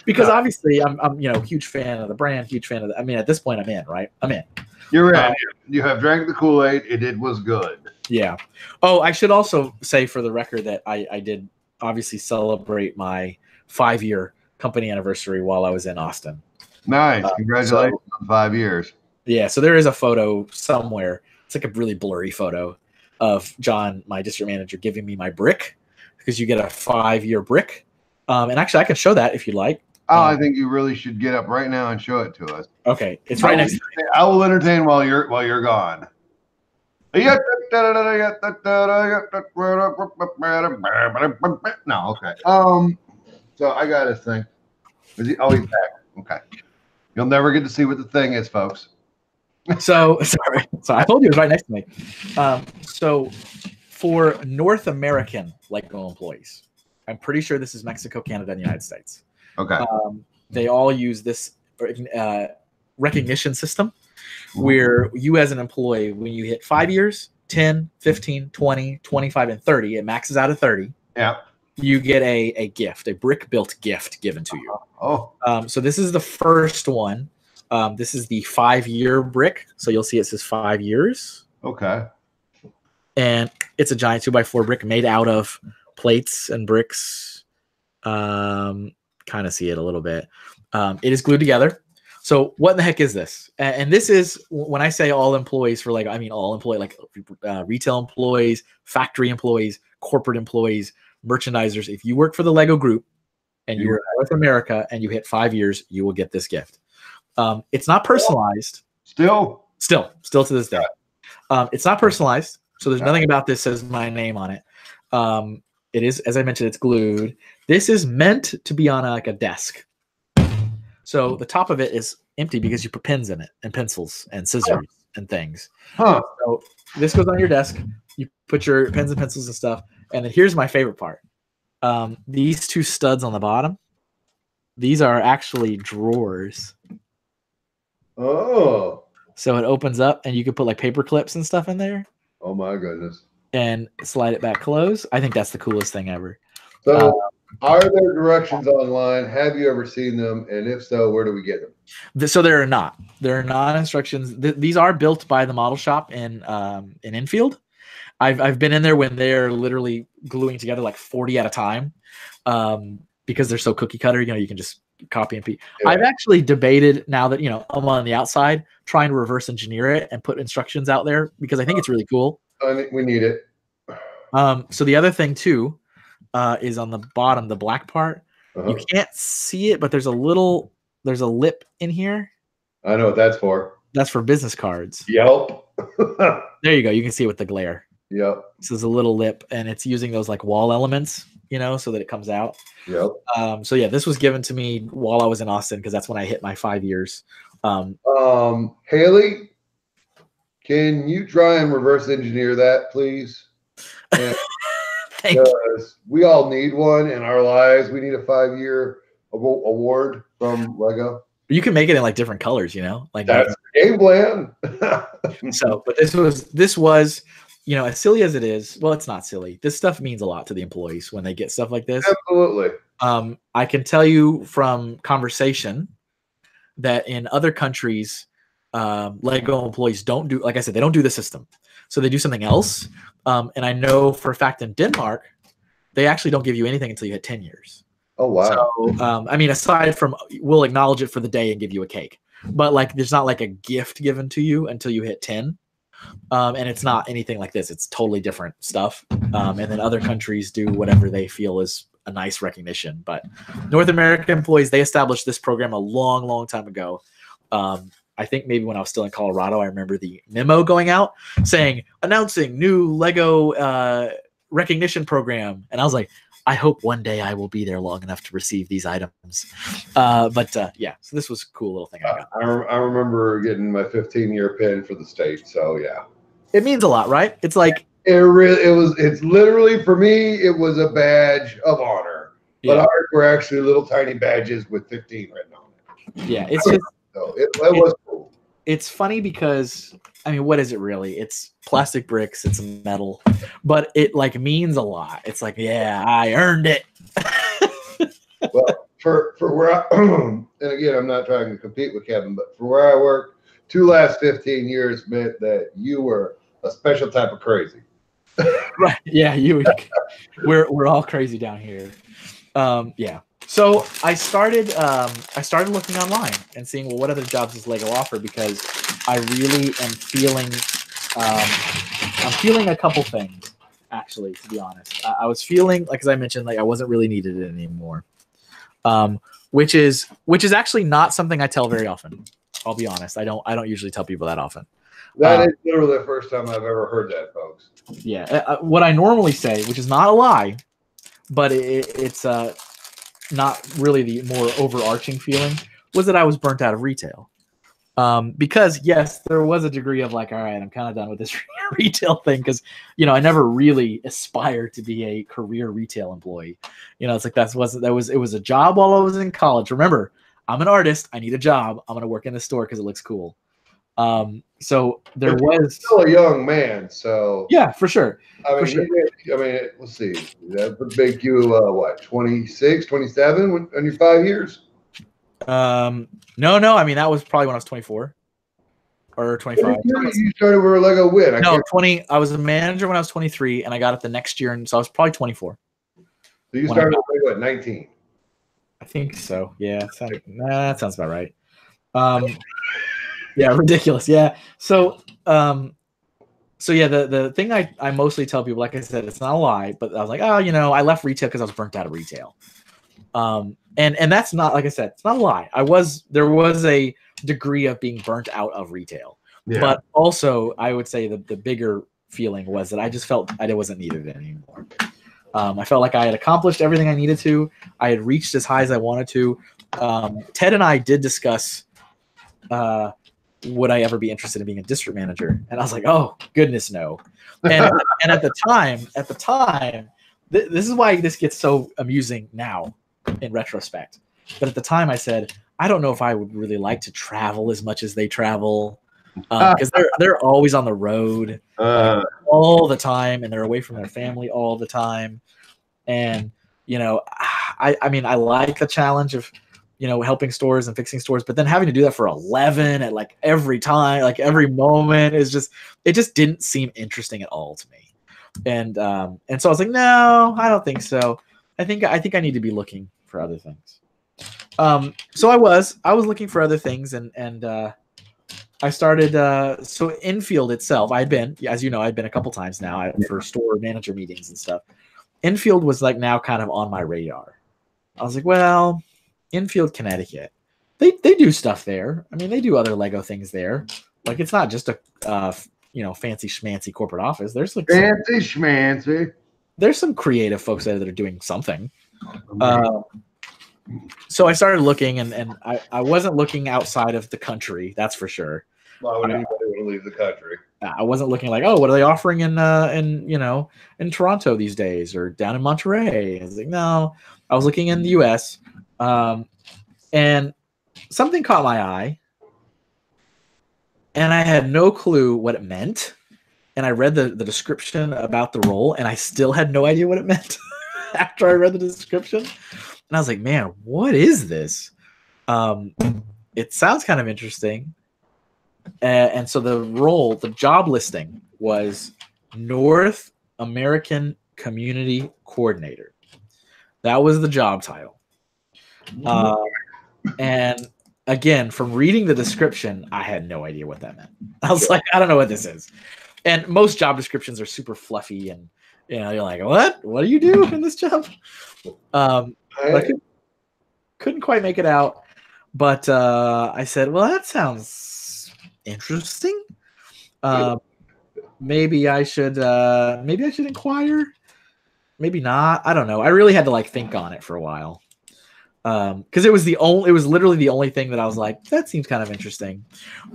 Because obviously I'm a huge fan of the brand, huge fan of at this point I'm in, right? I'm in. You're in. You have drank the Kool-Aid. It was good. Yeah. Oh, I should also say for the record that I did obviously celebrate my 5-year company anniversary while I was in Austin. Nice. Congratulations on 5 years. Yeah. So there is a photo somewhere. It's like a really blurry photo of John, my district manager, giving me my brick because you get a 5-year brick. And actually, I can show that if you'd like. Oh, I think you really should get up right now and show it to us. Okay, it's right next to me. I will entertain while you're gone. No, okay. So I got his thing. Is he? Oh, he's back. Okay. You'll never get to see what the thing is, folks. So sorry. So I told you it was right next to me. So for North American Lego employees, I'm pretty sure this is Mexico, Canada, and the United States. Okay. They all use this recognition system where you as an employee, when you hit 5 years, 10, 15, 20, 25, and 30, it maxes out at 30. Yeah. You get a gift, a brick-built gift given to you. Oh. So this is the first one. This is the 5-year brick. So you'll see it says 5 years. Okay. And it's a giant 2x4 brick made out of plates and bricks. Kind of see it a little bit. It is glued together. So what in the heck is this? And this is, when I say all employees for Lego, I mean all employees, like retail employees, factory employees, corporate employees, merchandisers. If you work for the Lego group and you're in North America and you hit 5 years, you will get this gift. It's not personalized. Still to this day. It's not personalized. So there's nothing about this says my name on it. It is, as I mentioned, it's glued. This is meant to be on a desk. So the top of it is empty because you put pins in it and pencils and scissors and things. Huh. So this goes on your desk. You put your pens and pencils and stuff. And then here's my favorite part. These two studs on the bottom, these are actually drawers. Oh. So it opens up and you can put like paper clips and stuff in there. Oh my goodness. And slide it back close. I think that's the coolest thing ever. So are there directions online? Have you ever seen them? And if so, where do we get them? So there are not. There are not instructions. These are built by the model shop in Enfield. I've been in there when they're literally gluing together like 40 at a time because they're so cookie cutter. You can just copy and paste. Yeah. I've actually debated now that I'm on the outside trying to reverse engineer it and put instructions out there because I think it's really cool. I think we need it. So the other thing too is on the bottom, the black part. You can't see it, but there's a lip in here. I know what that's for. That's for business cards. Yep. There you go. You can see it with the glare. Yep. This is a little lip, and it's using those like wall elements, so that it comes out. Yep. So yeah, this was given to me while I was in Austin because that's when I hit my 5 years. Haley, can you try and reverse engineer that, please? Because we all need one in our lives. We need a 5-year award from Lego. You can make it in like different colors, like that's the game plan. But this was, as silly as it is, well, it's not silly. This stuff means a lot to the employees when they get stuff like this. Absolutely. I can tell you from conversation that in other countries, Lego employees don't do, like I said, they don't do the system. So they do something else. And I know for a fact in Denmark, they actually don't give you anything until you hit 10 years. Oh, wow. So, aside from, we'll acknowledge it for the day and give you a cake. But like, there's not like a gift given to you until you hit 10. And it's not anything like this. It's totally different stuff. And then other countries do whatever they feel is a nice recognition. But North American employees, they established this program a long time ago. I think maybe when I was still in Colorado, I remember the memo going out saying, announcing new Lego recognition program. And I was like, I hope one day I will be there long enough to receive these items. Yeah, so this was a cool little thing I got. I remember getting my 15-year pin for the state. So yeah. It means a lot, right? It's like it's literally, for me, it was a badge of honor. But ours were actually little tiny badges with 15 written on it. Yeah, it's just so it was cool. It's funny because, I mean, what is it really? It's plastic bricks, it's metal, but it like means a lot. It's like, yeah, I earned it. Well, for where I, and again, I'm not trying to compete with Kevin, but for where I work, last 15 years meant that you were a special type of crazy. Right. Yeah, we're all crazy down here. Yeah. So I started looking online and seeing, well, what other jobs does Lego offer, because I really am feeling I'm feeling a couple things, actually, to be honest. I was feeling, like, as I mentioned, like I wasn't really needed anymore. Which is actually not something I tell very often. I'll be honest. I don't usually tell people that often. That is literally the first time I've ever heard that, folks. Yeah. What I normally say, which is not a lie, but it's not really the more overarching feeling, was that I was burnt out of retail. Because yes, there was a degree of like, all right, I'm kind of done with this retail thing, because I never really aspired to be a career retail employee. It's like it was a job while I was in college. Remember, I'm an artist. I need a job. I'm gonna work in the store because it looks cool. So there was still a young man, so yeah, for sure. Let's see. That would make you what, 26, 27 in your 5 years? No. I mean, that was probably when I was 24 or 25. You started with Lego when? 20. I was a manager when I was 23, and I got it the next year, and so I was probably 24. So you started with Lego at 19? I think so. Yeah, that sounds about right. Yeah, ridiculous. Yeah. So yeah, the thing I mostly tell people, like I said, it's not a lie, but I was like, I left retail because I was burnt out of retail. And that's not, like I said, it's not a lie. There was a degree of being burnt out of retail, but also I would say the bigger feeling was that I just felt I wasn't needed anymore. I felt like I had accomplished everything I needed to. I had reached as high as I wanted to. Ted and I did discuss, would I ever be interested in being a district manager? And I was like, oh goodness, no. And at the time, this is why this gets so amusing now in retrospect. But at the time I said, I don't know if I would really like to travel as much as they travel, because they're always on the road all the time, and they're away from their family all the time. And I mean, I like the challenge of helping stores and fixing stores, but then having to do that for 11 at like every time, like every moment, it just didn't seem interesting at all to me. And so I was like, no, I don't think so. I think I need to be looking for other things. So I was looking for other things, and I started. So Infield itself, I'd been, as you know, I'd been a couple times now for store manager meetings and stuff. Infield was like now kind of on my radar. I was like, well, Infield, Connecticut, they do stuff there. I mean, they do other Lego things there. Like, it's not just a fancy schmancy corporate office. There's like fancy schmancy. There's some creative folks there that are doing something. So I started looking, and I wasn't looking outside of the country, that's for sure. Why would anybody want to leave the country? I wasn't looking like, oh, what are they offering in Toronto these days, or down in Monterey? I was like, no. I was looking in the U.S. And something caught my eye, and I had no clue what it meant. And I read the description about the role, and I still had no idea what it meant after I read the description. And I was like, man, what is this? It sounds kind of interesting. And so the job listing was North American Community Coordinator. That was the job title. And again, from reading the description, I had no idea what that meant. I was like, I don't know what this is. And most job descriptions are super fluffy, and you're like, what do you do in this job? But I couldn't quite make it out. But I said, well, that sounds interesting. Maybe I should inquire. Maybe not. I don't know. I really had to think on it for a while. Because it was literally the only thing that I was like, that seems kind of interesting.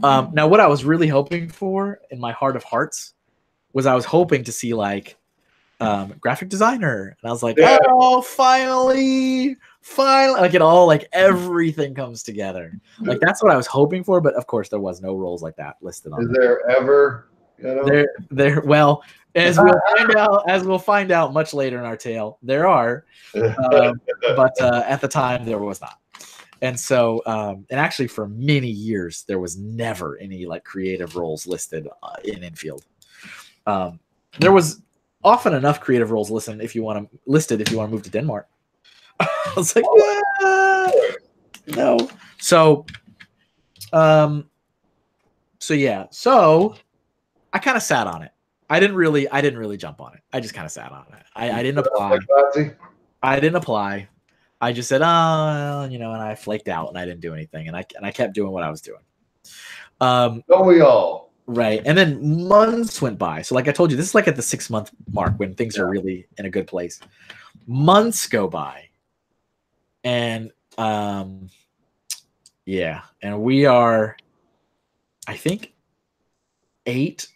Now, what I was really hoping for in my heart of hearts was I was hoping to see graphic designer, and I was like, oh, finally, everything comes together. That's what I was hoping for, but of course there was no roles like that listed on. Is there ever? Well, as we'll find out much later in our tale, there are, but at the time there was not. And so, and actually for many years there was never any creative roles listed in infield. There was often enough creative roles listed if you want to move to Denmark. I was like, no. So I kind of sat on it. I didn't really jump on it. I just kind of sat on it. I didn't apply. I just said, and I flaked out and I didn't do anything, and I kept doing what I was doing. Don't we all? Right. And then months went by. So I told you, this is at the 6-month mark when things are really in a good place. Months go by. And and we are, I think, 8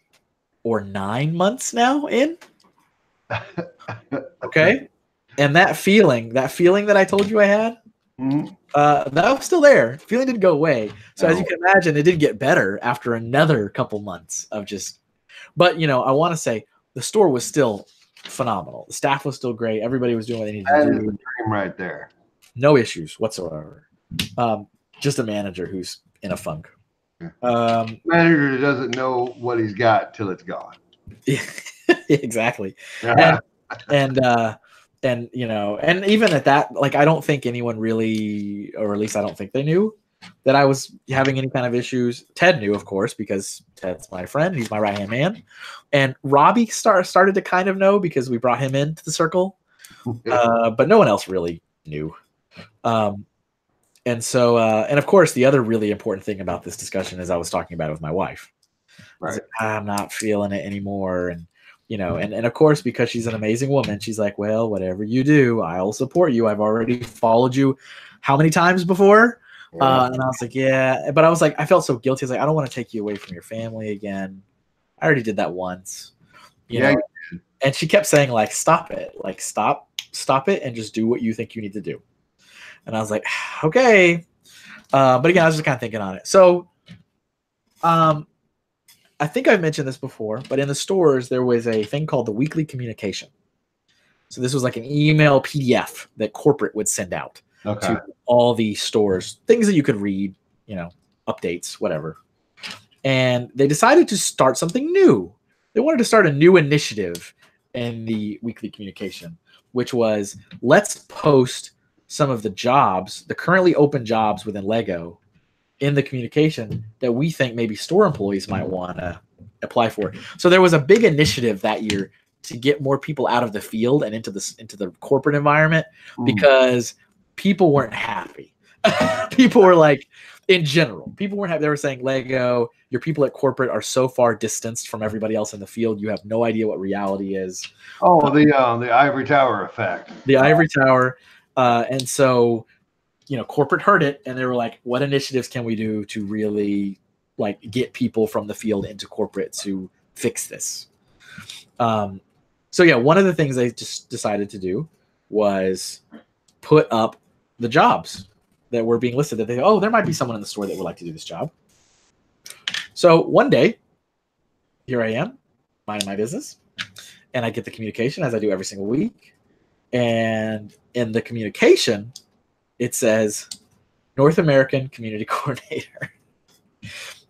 or 9 months now in. Okay. And that feeling that I told you I had, that was still there. Feeling didn't go away. So as you can imagine, it did get better after another couple months of just, but I want to say the store was still phenomenal. The staff was still great. Everybody was doing what they needed to do. The dream right there. No issues whatsoever. Just a manager who's in a funk. Manager doesn't know what he's got till it's gone. Exactly. And even at that, I don't think anyone really, or at least I don't think they knew that I was having any kind of issues. Ted knew, of course, because Ted's my friend. He's my right-hand man. And Robbie started to kind of know because we brought him into the circle. But no one else really knew. And so, and of course, the other really important thing about this discussion is I was talking about it with my wife. Right. I'm not feeling it anymore. And, and of course, because she's an amazing woman, she's like, well, whatever you do, I'll support you. I've already followed you how many times before? And I was like, yeah. But I was like, I felt so guilty. I was like, I don't want to take you away from your family again. I already did that once. You know? And she kept saying, stop it. Stop it and just do what you think you need to do. And I was like, okay. But again, I was just kind of thinking on it. So I think I've mentioned this before, but in the stores, there was a thing called the weekly communication. So this was an email PDF that corporate would send out to all the stores, things that you could read, updates, whatever. And they decided to start something new. They wanted to start a new initiative in the weekly communication, which was, let's post some of the jobs, the currently open jobs within Lego, in the communication that we think maybe store employees might want to apply for. So there was a big initiative that year to get more people out of the field and into the corporate environment because people weren't happy. People were in general, people weren't happy. They were saying, Lego, your people at corporate are so far distanced from everybody else in the field. You have no idea what reality is. Oh, the ivory tower effect. The ivory tower. And so, corporate heard it and they were like, what initiatives can we do to really get people from the field into corporate to fix this? So yeah, one of the things they just decided to do was put up the jobs that were being listed, that there might be someone in the store that would like to do this job. So one day, here I am, minding my business, and I get the communication as I do every single week. And in the communication, it says North American Community Coordinator.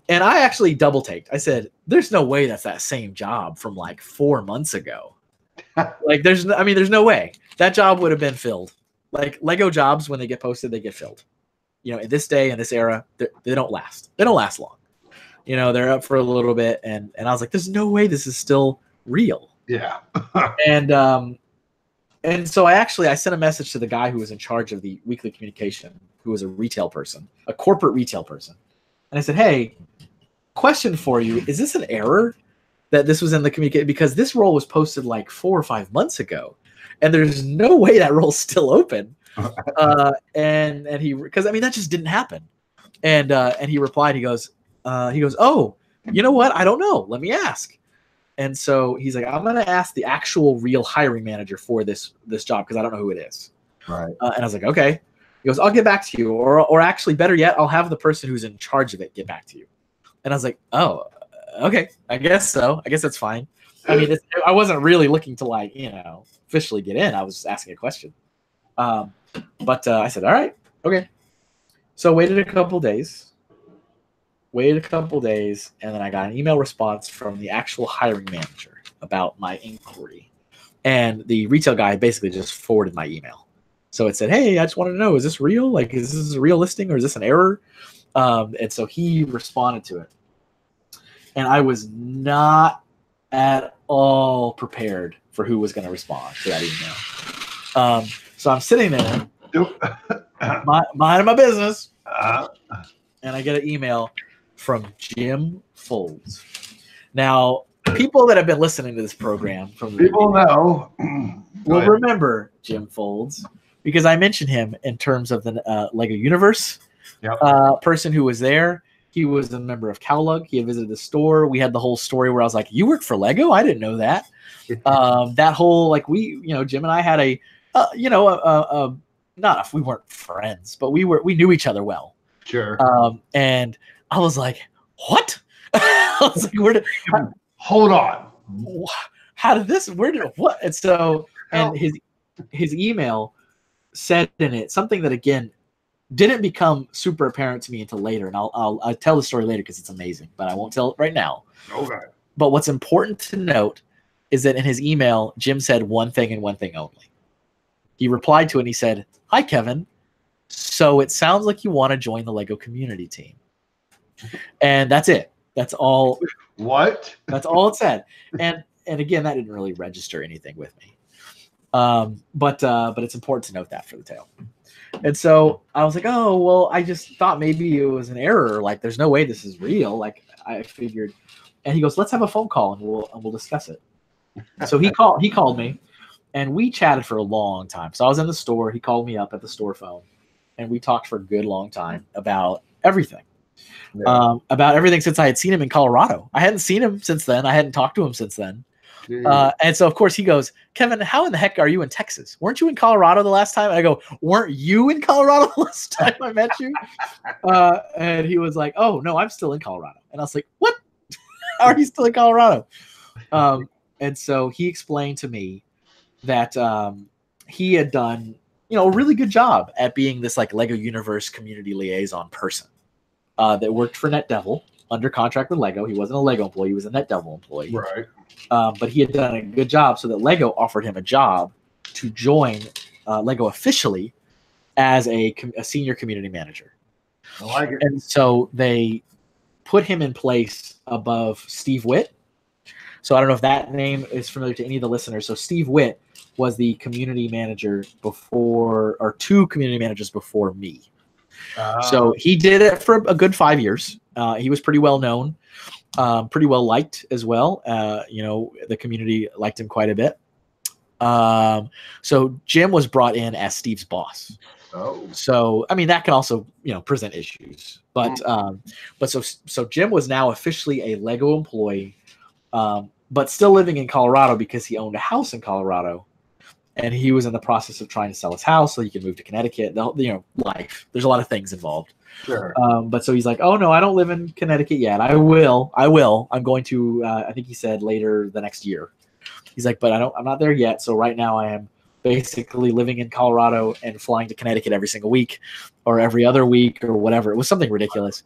And I actually double taked. I said, there's no way that's that same job from 4 months ago. There's no way. That job would have been filled. Lego jobs, when they get posted, they get filled. In this day, in this era, they don't last. They don't last long. they're up for a little bit, and I was like, there's no way this is still real. Yeah. And so I sent a message to the guy who was in charge of the weekly communication, who was a retail person, a corporate retail person. And I said, hey, question for you. Is this an error that this was in the communication? Because this role was posted like 4 or 5 months ago, and there's no way that role's still open. And he, because I mean, that just didn't happen. And he replied, he goes, oh, you know what? I don't know. Let me ask. And so he's like, I'm going to ask the actual real hiring manager for this job because I don't know who it is. Right. And I was like, okay. He goes, I'll get back to you. Or actually, better yet, I'll have the person who's in charge of it get back to you. And I was like, oh, okay. I guess so. I guess that's fine. I mean, I wasn't really looking to officially get in. I was asking a question. But I said, all right, okay. So waited a couple days, and then I got an email response from the actual hiring manager about my inquiry. And the retail guy basically just forwarded my email. So it said, hey, I just wanted to know, is this real? Like, is this a real listing or is this an error? And so he responded to it. And I was not at all prepared for who was going to respond to that email. So I'm sitting there, minding my business, and I get an email from Jim Folds. Now, people that have been listening to this program from know will remember Jim Folds because I mentioned him in terms of the Lego Universe person who was there. He was a member of Cowlug. He had visited the store. We had the whole story where I was like, "You work for Lego? I didn't know that." That whole Jim and I had not if we weren't friends, but we knew each other well. Sure. And I was like, "What?" I was like, Hold on. How did this? What? And so, and his email said in it something that again didn't become super apparent to me until later, and I'll tell the story later because it's amazing, but I won't tell it right now. Okay. But what's important to note is that in his email, Jim said one thing and one thing only. He replied to it and he said, "Hi, Kevin. So it sounds like you want to join the Lego community team." And that's it. That's all. What? That's all it said. And again, that didn't really register anything with me. But it's important to note that for the tale. And so I was like, oh, well, I just thought maybe it was an error. Like, there's no way this is real. Like, I figured. And he goes, let's have a phone call and we'll discuss it. So he called me and we chatted for a long time. So I was in the store. He called me up at the store phone and we talked for a good long time about everything. Yeah. About everything since I had seen him in Colorado. I hadn't seen him since then. I hadn't talked to him since then. And so, of course, he goes, Kevin, how in the heck are you in Texas? Weren't you in Colorado the last time? And I go, weren't you in Colorado the last time I met you? And he was like, oh, no, I'm still in Colorado. And I was like, what? How are you still in Colorado? And so he explained to me that he had done, a really good job at being this like Lego Universe community liaison person that worked for NetDevil under contract with Lego. He wasn't a Lego employee. He was a NetDevil employee. Right. But he had done a good job so that Lego offered him a job to join Lego officially as a senior community manager. I like it. And so they put him in place above Steve Witt. So I don't know if that name is familiar to any of the listeners. So Steve Witt was the community manager before, or 2 community managers before me. So he did it for a good 5 years. He was pretty well known. Pretty well liked as well. The community liked him quite a bit. So Jim was brought in as Steve's boss. Oh. So, I mean, that can also, present issues. But so Jim was now officially a Lego employee, but still living in Colorado because he owned a house in Colorado. And he was in the process of trying to sell his house so he could move to Connecticut. Life. There's a lot of things involved. Sure. But so he's like, oh, no, I don't live in Connecticut yet. I will. I'm going to, I think he said later the next year. He's like, but I'm not there yet. So right now I am basically living in Colorado and flying to Connecticut every single week or every other week or whatever. It was something ridiculous.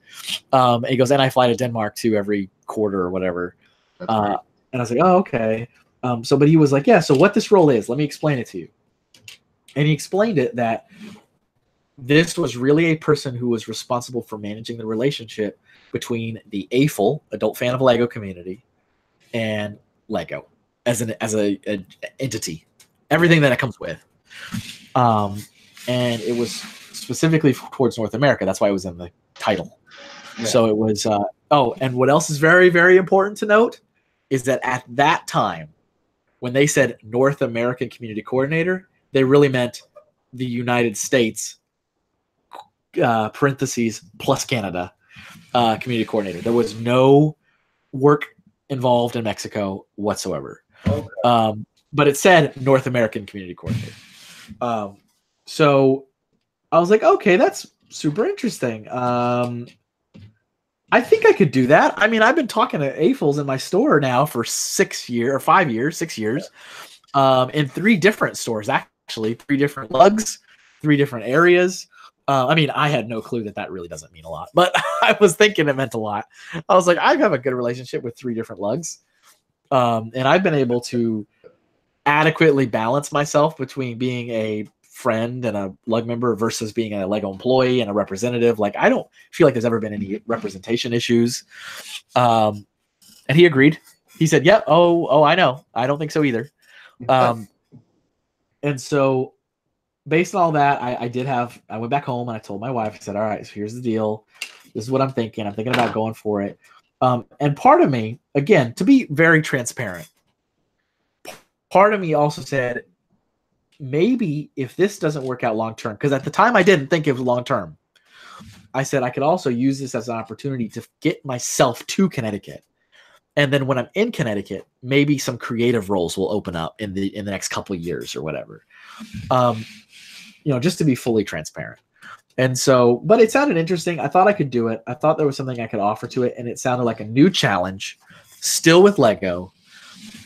And he goes, and I fly to Denmark too every quarter or whatever. That's right. And I was like, oh, okay. But he was like, yeah, so what this role is, let me explain it to you. And he explained it that this was really a person who was responsible for managing the relationship between the AFL, adult fan of Lego community, and Lego as a entity, everything that it comes with. And it was specifically towards North America. That's why it was in the title. Yeah. So it was. And what else is very, very important to note is that at that time, when they said North American Community Coordinator, they really meant the United States, parentheses, plus Canada, Community Coordinator. There was no work involved in Mexico whatsoever. Okay. But it said North American Community Coordinator. So I was like, okay, that's super interesting. I think I could do that. I mean, I've been talking to AFLs in my store now for 6 years, in 3 different stores, actually, 3 different lugs, 3 different areas. I mean, I had no clue that really doesn't mean a lot, but I was thinking it meant a lot. I was like, I have a good relationship with 3 different lugs. And I've been able to adequately balance myself between being a friend and a lug member versus being a Lego employee and a representative. Like, I don't feel like there's ever been any representation issues. And he agreed. He said, "Yep. Yeah, oh, I know. I don't think so either." And so based on all that, I went back home and I told my wife, I said, "All right, so here's the deal. This is what I'm thinking. I'm thinking about going for it." And part of me, again, to be very transparent, part of me also said, maybe if this doesn't work out long term, because at the time I didn't think it was long term, I said I could also use this as an opportunity to get myself to Connecticut. And then when I'm in Connecticut, maybe some creative roles will open up in the next couple of years or whatever. Just to be fully transparent. And so, but it sounded interesting. I thought I could do it. I thought there was something I could offer to it. And it sounded like a new challenge, still with Lego,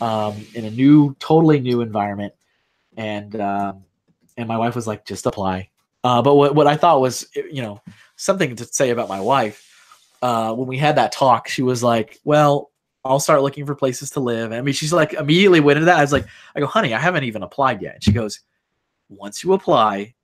in a totally new environment. And my wife was like, just apply. But what I thought was, something to say about my wife. When we had that talk, she was like, well, I'll start looking for places to live. I mean, she's like, immediately went into that. I go, honey, I haven't even applied yet. And she goes, once you apply,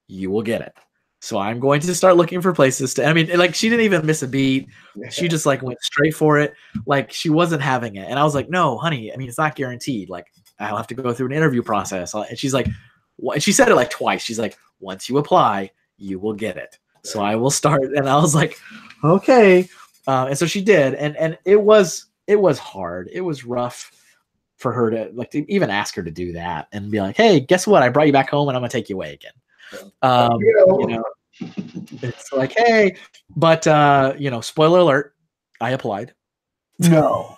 you will get it. So I'm going to start looking for places to, I mean, like, she didn't even miss a beat. She just like went straight for it. Like, she wasn't having it. And I was like, no, honey, I mean, it's not guaranteed. Like, I'll have to go through an interview process. And she's like, and she said it like twice. She's like, once you apply, you will get it. So I will start. And I was like, okay. And so she did. And it was hard. It was rough for her to even ask her to do that and be like, hey, guess what? I brought you back home and I'm going to take you away again. It's like, hey, but spoiler alert, I applied. No.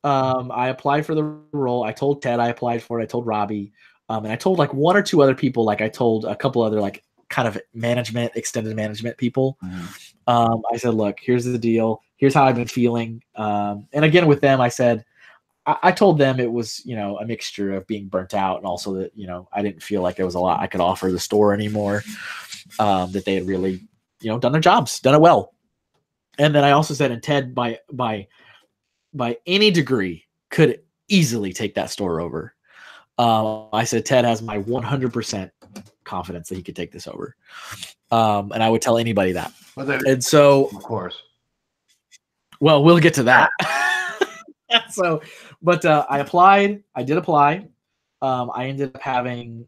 I applied for the role. I told Ted I applied for it. I told Robbie. And I told like 1 or 2 other people. Like, I told a couple other like kind of extended management people. Mm-hmm. I said, look, here's the deal. Here's how I've been feeling. And again, with them, I said, I told them it was, a mixture of being burnt out and also that, I didn't feel like there was a lot I could offer the store anymore, that they had really, done their jobs, done it well. And then I also said, and Ted, by any degree, could easily take that store over. I said, Ted has my 100% confidence that he could take this over. And I would tell anybody that. And so, of course, well, we'll get to that. So, but I applied. I did apply. I ended up having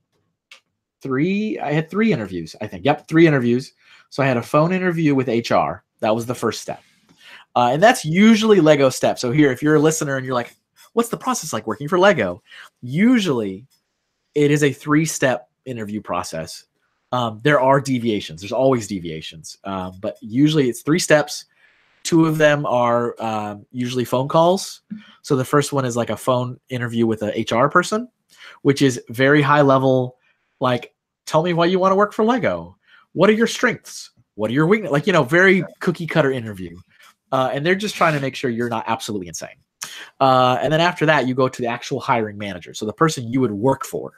3 interviews, I think. Yep, 3 interviews. So I had a phone interview with HR. That was the first step. And that's usually Lego step. So here, if you're a listener and you're like, what's the process like working for Lego? Usually it is a 3-step interview process. There are deviations. There's always deviations. But usually it's 3 steps. 2 of them are usually phone calls. So the first one is like a phone interview with an HR person, which is very high level. Like, tell me why you want to work for Lego. What are your strengths? What are your weaknesses? Like, very cookie cutter interview. And they're just trying to make sure you're not absolutely insane. And then after that, you go to the actual hiring manager. So the person you would work for.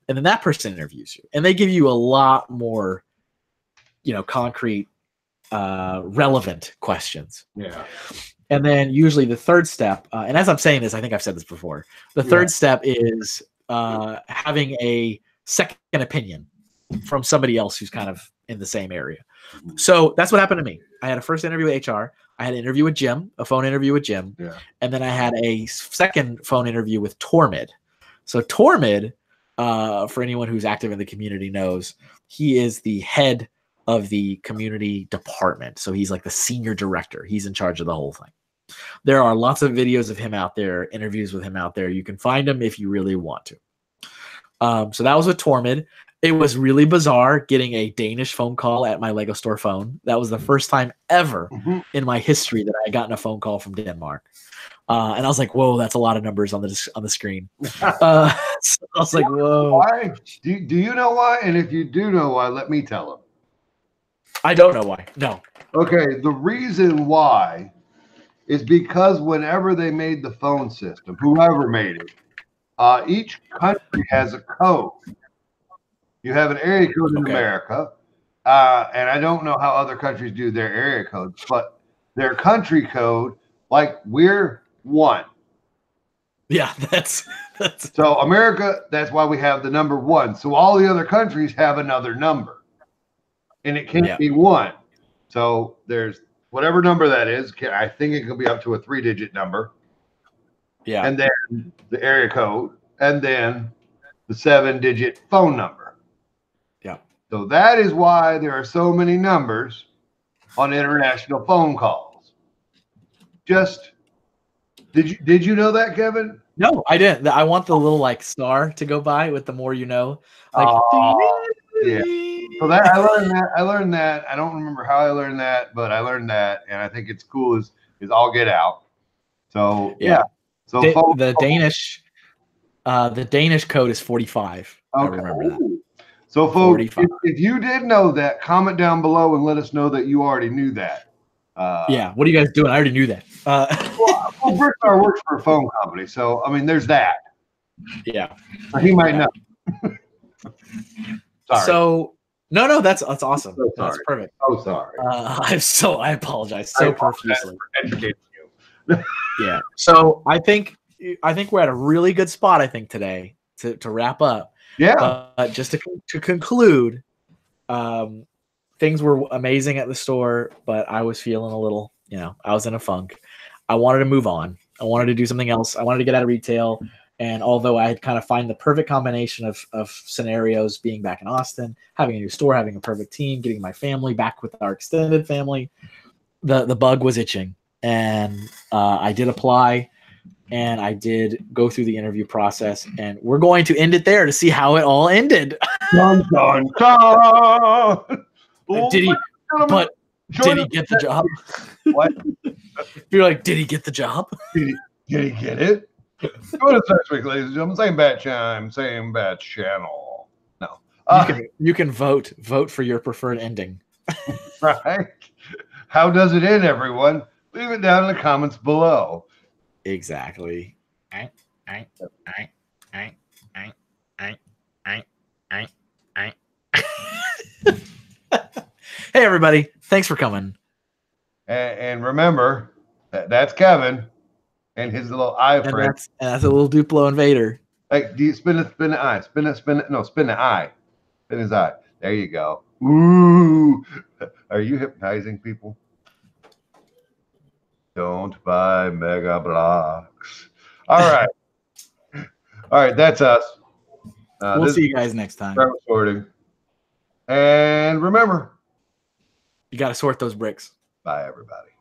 And then that person interviews you. And they give you a lot more, concrete, relevant questions. Yeah. And then usually the third step, and as I'm saying this, I think I've said this before. The third step is having a second opinion from somebody else who's kind of in the same area. So that's what happened to me. I had a first interview with HR. I had an interview with Jim, a phone interview with Jim. Yeah. And then I had a second phone interview with Tormid. So Tormid, for anyone who's active in the community knows, he is the head of the community department. So he's like the senior director. He's in charge of the whole thing. There are lots of videos of him out there, interviews with him out there. You can find him if you really want to. So that was with Tormid. It was really bizarre getting a Danish phone call at my Lego store phone. That was the first time ever in my history that I had gotten a phone call from Denmark. And I was like, whoa, that's a lot of numbers on the screen. So I was like, whoa. Why? Do you know why? And if you do know why, let me tell them. I don't know why. No. Okay, the reason why is because whenever they made the phone system, whoever made it, each country has a code. You have an area code in America, and I don't know how other countries do their area codes, but their country code, like we're 1. Yeah, that's so America. That's why we have the number 1. So all the other countries have another number, and it can't be 1. So there's whatever number that is. I think it could be up to a 3-digit number. Yeah, and then the area code, and then the 7-digit phone number. Yeah. So that is why there are so many numbers on international phone calls. Just did you know that, Kevin? No, I didn't. I want the little like star to go by with the more you know. Like, yeah. So that I learned that. I don't remember how I learned that, but I learned that, and I think it's cool as all get out. So yeah. So the Danish code is 45. Okay. I remember that. So, folks, if you did know that, comment down below and let us know that you already knew that. Yeah, what are you guys doing? I already knew that. Well, Brickstar works for a phone company, so I mean, there's that. Yeah, he might know. Sorry. So no, that's awesome. So that's perfect. Oh, sorry. I apologize so profusely. For educating you. Yeah. So I think we're at a really good spot. I think today to wrap up. Yeah. But just to conclude, things were amazing at the store, but I was feeling a little, I was in a funk. I wanted to move on. I wanted to do something else. I wanted to get out of retail. And although I had kind of find the perfect combination of scenarios, being back in Austin, having a new store, having a perfect team, getting my family back with our extended family, the bug was itching. And I did apply. And I did go through the interview process, and we're going to end it there to see how it all ended. Dun, dun, dun. Did he get the job? What? You're like, did he get the job? Did he get it? Go to next week, ladies and gentlemen. Same bat time, same bat channel. No. You can vote for your preferred ending. Right? How does it end, everyone? Leave it down in the comments below. Exactly. Hey, everybody. Thanks for coming. And remember, that's Kevin and his little eye friend. And that's a little Duplo invader. Like, do you spin the eye? Spin the eye. Spin his eye. There you go. Ooh. Are you hypnotizing people? Don't buy Mega Blocks. All right. All right, that's us. We'll see you guys next time. Sorting. And remember, you got to sort those bricks. Bye, everybody.